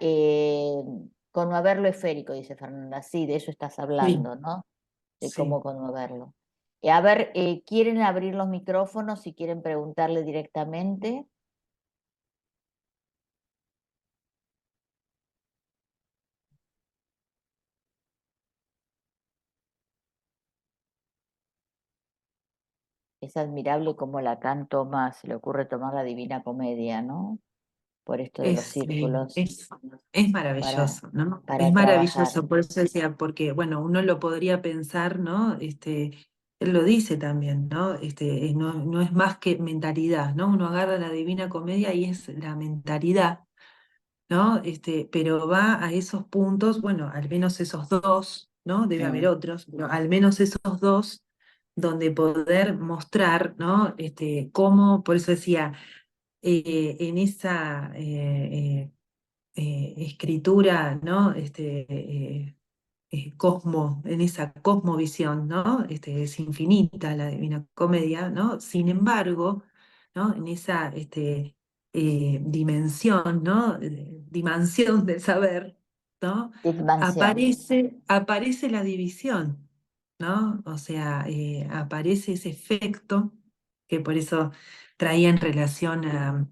con no haberlo esférico, dice Fernanda, sí, de eso estás Sí. hablando, ¿no? de Sí. cómo conmoverlo. A ver, ¿quieren abrir los micrófonos si quieren preguntarle directamente? Es admirable cómo Lacan se le ocurre tomar la Divina Comedia, ¿no? Por esto de los círculos, Es maravilloso, ¿no? para Es trabajar. maravilloso, por eso decía, porque, bueno, uno lo podría pensar, ¿no? Él lo dice también, ¿no? No es más que mentalidad, ¿no? Uno agarra la Divina Comedia y es la mentalidad, ¿no? Pero va a esos puntos, bueno, al menos esos dos, ¿no? Debe haber otros, pero al menos esos dos, donde poder mostrar, ¿no? Cómo, por eso decía, en esa escritura, ¿no? En esa cosmovisión, ¿no? Es infinita la Divina Comedia, ¿no? Sin embargo, ¿no? En esa dimensión, ¿no? Dimensión del saber, ¿no? Expansión. Aparece la división, ¿no? O sea, aparece ese efecto que por eso traía en relación a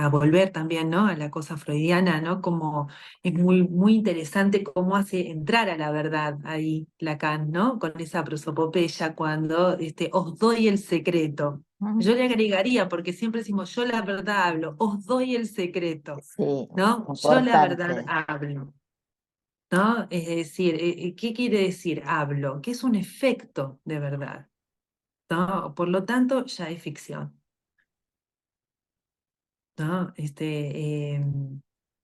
volver también, ¿no? A la cosa freudiana, ¿no? Como es muy interesante cómo hace entrar a la verdad ahí Lacan, ¿no? Con esa prosopopeya cuando os doy el secreto. Yo le agregaría, porque siempre decimos, yo la verdad hablo, os doy el secreto, Sí, ¿no? Yo la verdad importante. hablo, ¿no? Es decir, ¿qué quiere decir hablo? Que es un efecto de verdad, ¿no? Por lo tanto, ya es ficción. ¿No? En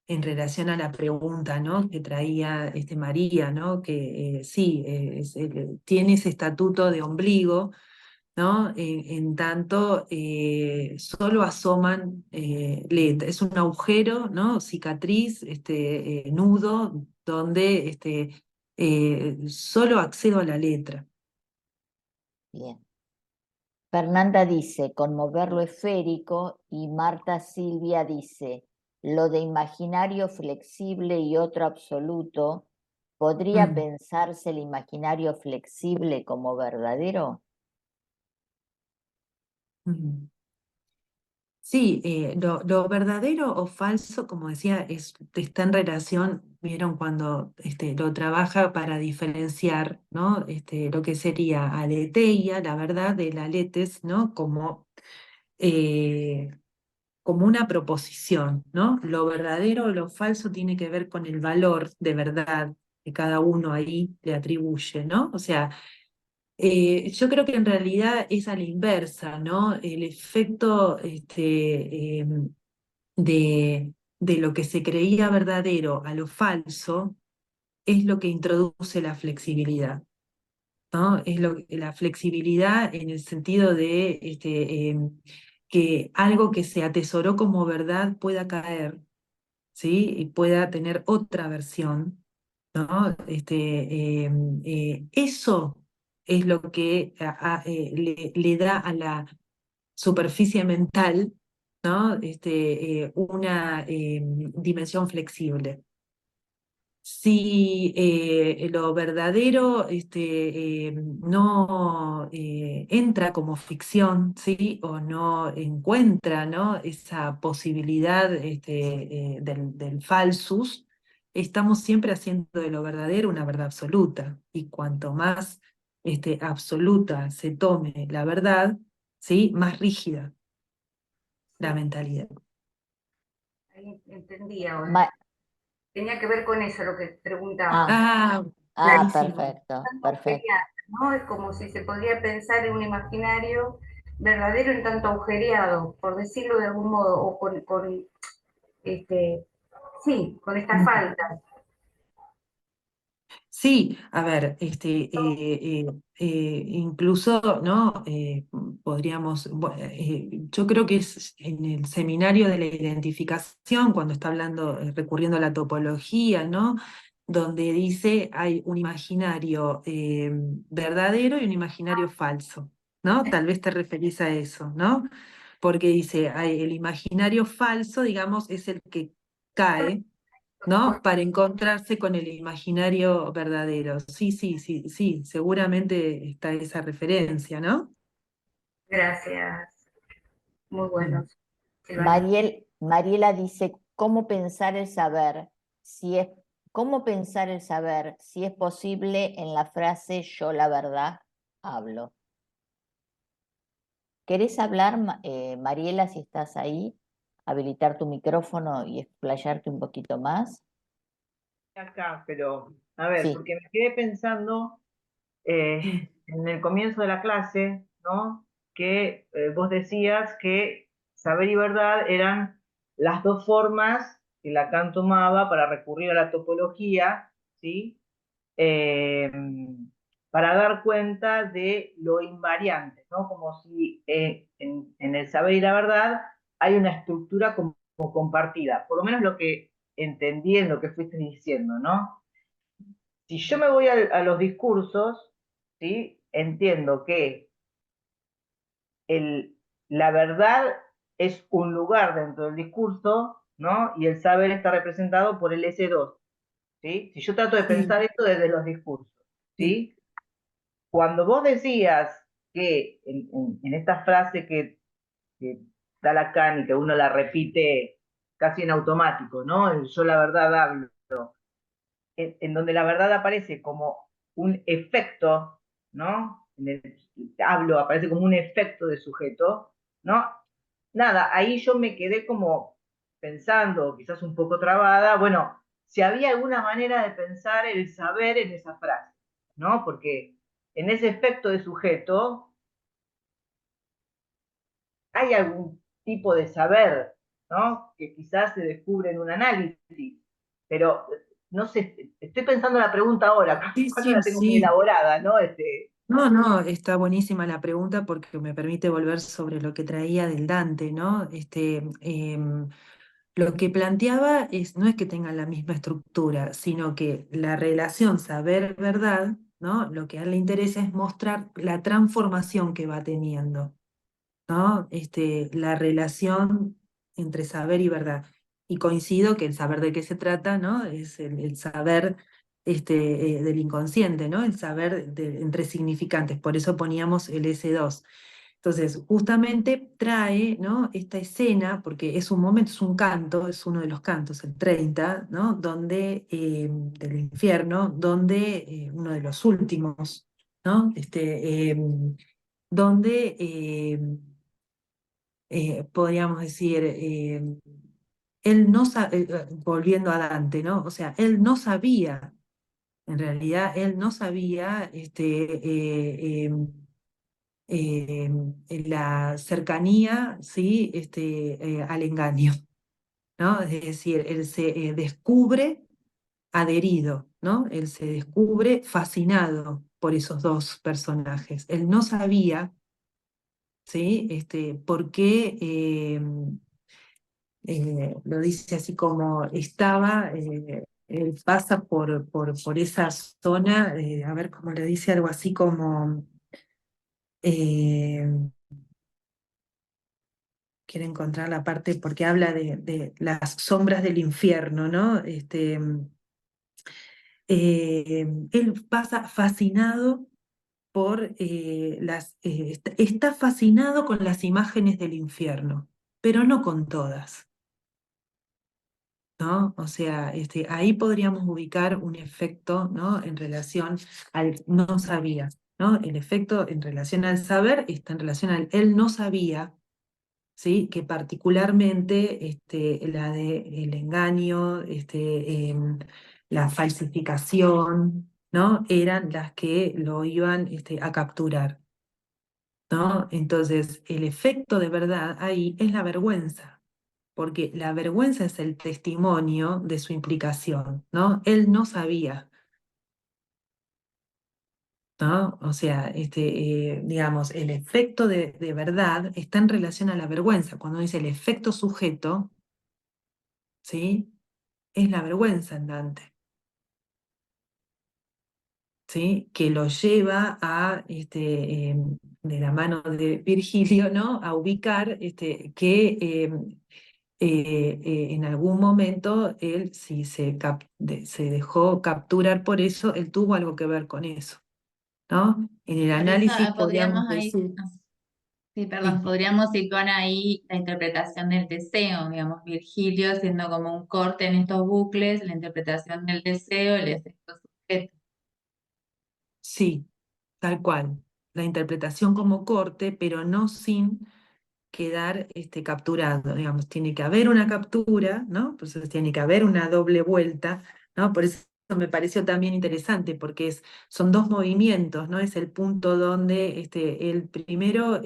relación a la pregunta, ¿no? Que traía María, ¿no? Que sí, tiene ese estatuto de ombligo, ¿no? En tanto solo asoman es un agujero, ¿no? Cicatriz, nudo, donde solo accedo a la letra. Bien. Fernanda dice, conmover lo esférico, y Marta Silvia dice, lo de imaginario flexible y otro absoluto, ¿podría Mm. pensarse el imaginario flexible como verdadero? Mm. Sí, lo verdadero o falso, como decía, está en relación, vieron cuando lo trabaja para diferenciar, ¿no? Lo que sería aletheia, la verdad, de la aletes, ¿no? Eh, como una proposición, ¿no? Lo verdadero o lo falso tiene que ver con el valor de verdad que cada uno ahí le atribuye, ¿no? O sea, yo creo que en realidad es a la inversa, ¿no? El efecto de lo que se creía verdadero a lo falso es lo que introduce la flexibilidad, ¿no? La flexibilidad en el sentido de que algo que se atesoró como verdad pueda caer, ¿sí? Y pueda tener otra versión, ¿no? Eso es lo que le da a la superficie mental, ¿no? Una dimensión flexible. Si lo verdadero no entra como ficción, ¿sí? O no encuentra, ¿no? Esa posibilidad del falsus, estamos siempre haciendo de lo verdadero una verdad absoluta. Y cuanto más absoluta se tome la verdad, ¿sí? Más rígida la mentalidad. Ahí entendí ahora. Ma- Tenía que ver con eso lo que preguntaba. Buenísimo. Perfecto, Tanto perfecto. agujereado, ¿no? Es como si se podría pensar en un imaginario verdadero en tanto agujereado, por decirlo de algún modo, o sí, con estas faltas. Sí, a ver, incluso, ¿no? Podríamos, yo creo que es en el seminario de la identificación, cuando está hablando, recurriendo a la topología, ¿no? Donde dice hay un imaginario verdadero y un imaginario falso, ¿no? Tal vez te referís a eso, ¿no? Porque dice, el imaginario falso, digamos, es el que cae, ¿no? Para encontrarse con el imaginario verdadero. Sí, sí, sí, sí, seguramente está esa referencia, ¿no? Gracias. Muy Mm. bueno, Silvana. Mariela dice, ¿cómo pensar el saber? Si es, ¿cómo pensar el saber si es posible en la frase yo la verdad hablo? ¿Querés hablar, Mariela, si estás ahí? Habilitar tu micrófono y explayarte un poquito más. Acá, pero a ver, Sí, porque me quedé pensando en el comienzo de la clase, ¿no? Que vos decías que saber y verdad eran las dos formas que Lacan tomaba para recurrir a la topología, ¿sí? Eh, para dar cuenta de lo invariante, ¿no? Como si en el saber y la verdad hay una estructura como compartida, por lo menos lo que entendí en lo que fuiste diciendo, ¿no? Si yo me voy a los discursos, ¿sí? Entiendo que el, la verdad es un lugar dentro del discurso, ¿no? Y el saber está representado por el S2, ¿sí? Si yo trato de Sí, pensar esto desde los discursos, sí, ¿sí? Cuando vos decías que en esta frase que da Lacan y que uno la repite casi en automático, ¿no? El yo la verdad hablo, en donde la verdad aparece como un efecto, ¿no? En el hablo aparece como un efecto de sujeto, ¿no? Nada, ahí yo me quedé como pensando, quizás un poco trabada, bueno, si había alguna manera de pensar el saber en esa frase, ¿no? Porque en ese efecto de sujeto hay algún tipo de saber, ¿no? Que quizás se descubre en un análisis, pero no sé, estoy pensando la pregunta ahora, sí, cuando sí, la tengo muy sí. elaborada, ¿no? No, no, está buenísima la pregunta porque me permite volver sobre lo que traía del Dante, ¿no? Lo que planteaba no es que tengan la misma estructura, sino que la relación saber-verdad, ¿no? Lo que a él le interesa es mostrar la transformación que va teniendo, ¿no? La relación entre saber y verdad. Y coincido que el saber de qué se trata, ¿no? Es el saber del inconsciente, ¿no? El saber entre significantes. Por eso poníamos el S2. Entonces, justamente trae, ¿no? Esta escena, porque es un momento, es un canto, es uno de los cantos, el 30, ¿no? Donde, del infierno, donde uno de los últimos, ¿no? Donde podríamos decir, él no volviendo a Dante, ¿no? O sea, él no sabía, en realidad, él no sabía la cercanía, ¿sí? Al engaño, ¿no? Es decir, él se descubre adherido, ¿no? Él se descubre fascinado por esos dos personajes. Él no sabía, ¿sí? Por qué lo dice así como estaba, él pasa por esa zona, a ver cómo le dice algo así como, eh, quiero encontrar la parte porque habla de las sombras del infierno, ¿no? Él pasa fascinado por está fascinado con las imágenes del infierno, pero no con todas. ¿No? O sea, ahí podríamos ubicar un efecto, ¿no? En relación al no sabía, ¿no? El efecto en relación al saber está en relación al él no sabía, ¿sí? Que particularmente la de el engaño, la falsificación, ¿no? Eran las que lo iban a capturar, ¿no? Entonces, el efecto de verdad ahí es la vergüenza porque la vergüenza es el testimonio de su implicación, ¿no? Él no sabía, ¿no? O sea, digamos, el efecto de verdad está en relación a la vergüenza. Cuando dice el efecto sujeto, ¿sí? Es la vergüenza en Dante, ¿sí? Que lo lleva a, de la mano de Virgilio, ¿no? A ubicar que en algún momento él, si se dejó capturar por eso, él tuvo algo que ver con eso, ¿no? En el Por eso análisis podríamos podríamos ahí, decir, sí, sí, perdón, podríamos situar ahí la interpretación del deseo, digamos, Virgilio siendo como un corte en estos bucles, la interpretación del deseo, el efecto sujeto. sí, tal cual, la interpretación como corte, pero no sin quedar capturado, digamos, tiene que haber una captura, ¿no? Por eso tiene que haber una doble vuelta, ¿no? Por eso me pareció también interesante, porque son dos movimientos, ¿no? Es el punto donde el primero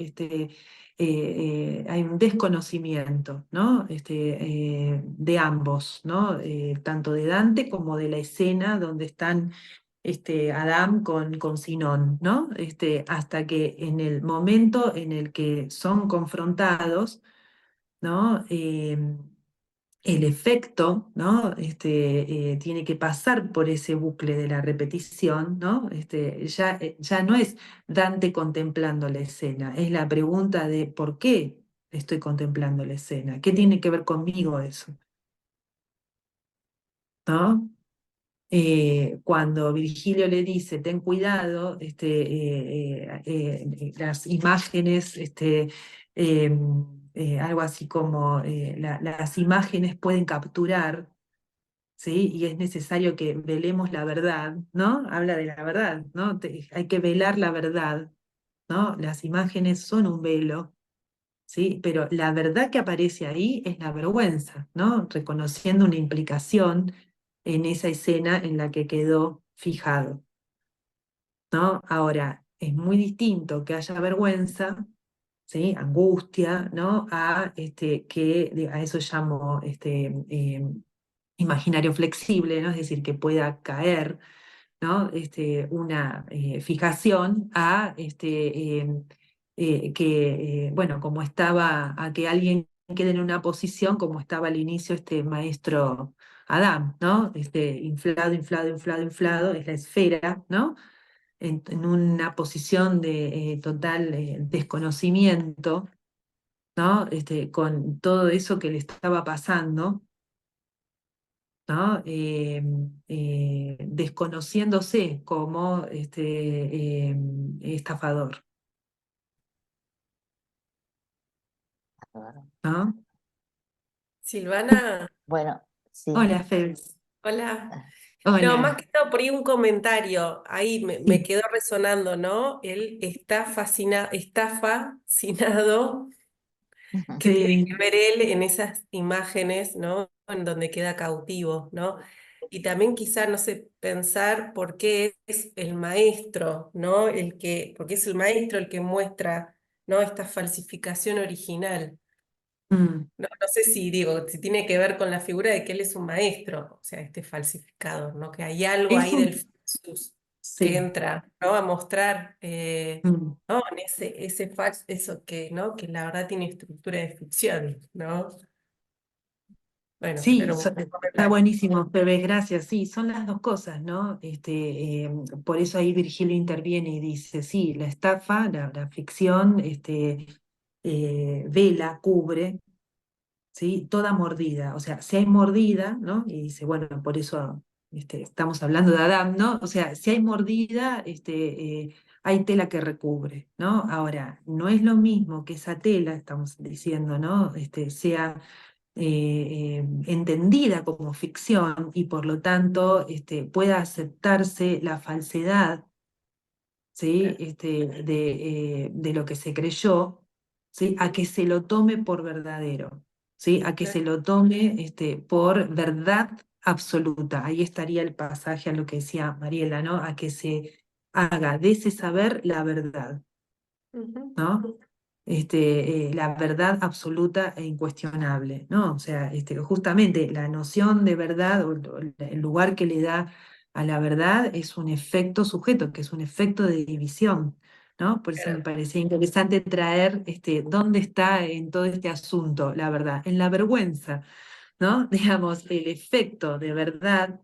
hay un desconocimiento, ¿no? De ambos, ¿no? Tanto de Dante como de la escena donde están Adán con Sinón, ¿no? Hasta que en el momento en el que son confrontados, ¿no? El efecto, ¿no? Tiene que pasar por ese bucle de la repetición, ¿no? Ya no es Dante contemplando la escena, es la pregunta de ¿por qué estoy contemplando la escena? ¿Qué tiene que ver conmigo eso? ¿No? Cuando Virgilio le dice, ten cuidado, las imágenes, algo así como las imágenes pueden capturar, ¿sí? Y es necesario que velemos la verdad, ¿no? Habla de la verdad, ¿no? Hay que velar la verdad, ¿no? Las imágenes son un velo. ¿Sí? Pero la verdad que aparece ahí es la vergüenza, ¿no? Reconociendo una implicación en esa escena en la que quedó fijado, ¿no? Ahora, es muy distinto que haya vergüenza, ¿sí? Angustia, ¿no? A eso llamo imaginario flexible, ¿no? Es decir, que pueda caer, ¿no? Una fijación bueno, como estaba, a que alguien quede en una posición como estaba al inicio este maestro Adán, ¿no? Inflado, inflado, inflado, inflado, es la esfera, ¿no? En una posición de total desconocimiento, ¿no? Con todo eso que le estaba pasando, ¿no? Desconociéndose como estafador, ¿no? Silvana, Bueno, sí. Hola, Fels. hola. No, más Hola. que todo por ahí un comentario, ahí me Sí, quedó resonando, ¿no? Él está está fascinado, que tiene sí, que ver él en esas imágenes, ¿no? En donde queda cautivo, ¿no? Y también quizá, no sé, pensar por qué es el maestro, ¿no? Porque es el maestro el que muestra, ¿no? Esta falsificación original. mm, No sé si digo, si tiene que ver con la figura de que él es un maestro, o sea, este falsificador, ¿no? Que hay algo es ahí del un, falsus que sí, entra, ¿no? A mostrar, mm, ¿no? En ese falso, eso que, ¿no? Que la verdad tiene estructura de ficción, ¿no? Bueno, sí, era un está comentario. buenísimo, Bebé, gracias. Sí, son las dos cosas, ¿no? Por eso ahí Virgilio interviene y dice, sí, la estafa, la ficción, vela, cubre, ¿sí? Toda mordida, o sea, si hay mordida, ¿no? Y dice, bueno, por eso estamos hablando de Adán, ¿no? O sea, si hay mordida, hay tela que recubre, ¿no? Ahora, no es lo mismo que esa tela, estamos diciendo, ¿no? Sea entendida como ficción y por lo tanto pueda aceptarse la falsedad, ¿sí? De lo que se creyó, ¿sí? A que se lo tome por verdadero, ¿sí? A que se lo tome por verdad absoluta. Ahí estaría el pasaje a lo que decía Mariela, ¿no? A que se haga de ese saber la verdad, Ujú. ¿no? La verdad absoluta e incuestionable, ¿no? O sea, justamente la noción de verdad o el lugar que le da a la verdad es un efecto sujeto, que es un efecto de división, ¿no? Por eso me Claro. parecía interesante traer dónde está en todo este asunto la verdad, en la vergüenza, ¿no? Digamos, el efecto de verdad,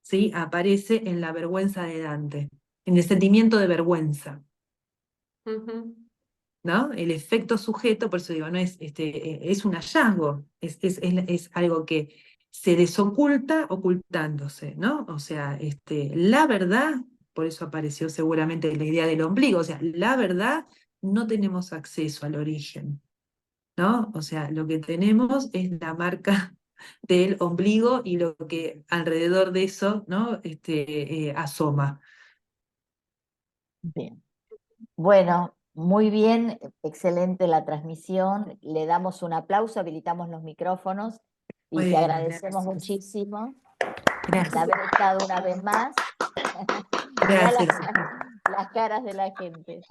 ¿sí? Aparece en la vergüenza de Dante, en el sentimiento de vergüenza. Ujú. ¿no? El efecto sujeto, por eso digo, no es, es un hallazgo, es algo que se desoculta ocultándose, ¿no? O sea, la verdad, por eso apareció seguramente la idea del ombligo, o sea, la verdad, no tenemos acceso al origen, ¿no? O sea, lo que tenemos es la marca del ombligo y lo que alrededor de eso, ¿no? Asoma. Bien. Bueno, muy bien, excelente la transmisión. Le damos un aplauso, habilitamos los micrófonos y te Bueno, agradecemos gracias. muchísimo de Gracias. haber estado una vez más. Mirá Gracias. las caras de la gente.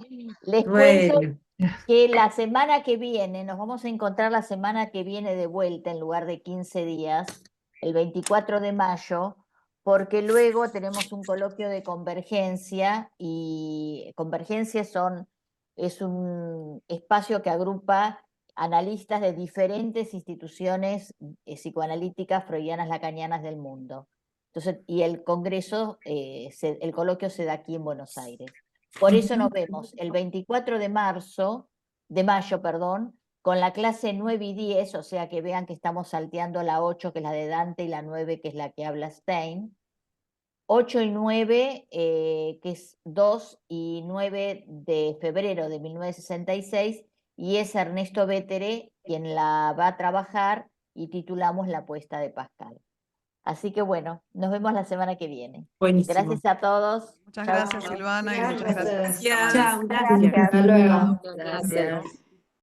Les cuento Bueno, que la semana que viene, nos vamos a encontrar la semana que viene de vuelta en lugar de 15 días, el 24 de mayo, porque luego tenemos un coloquio de convergencia y convergencia es un espacio que agrupa analistas de diferentes instituciones psicoanalíticas freudianas lacanianas del mundo. Entonces, y el congreso, el coloquio se da aquí en Buenos Aires. Por eso nos vemos el 24 de mayo, con la clase 9 y 10, o sea que vean que estamos salteando la 8, que es la de Dante, y la 9, que es la que habla Stein. 8 y 9, que es 2 y 9 de febrero de 1966, y es Ernesto Vettere quien la va a trabajar y titulamos La apuesta de Pascal. Así que bueno, nos vemos la semana que viene. buenísimo. Gracias a todos. Muchas Chau, gracias, chau. Silvana, y muchas gracias. Gracias. Chao, gracias. Hasta luego. Gracias. Gracias.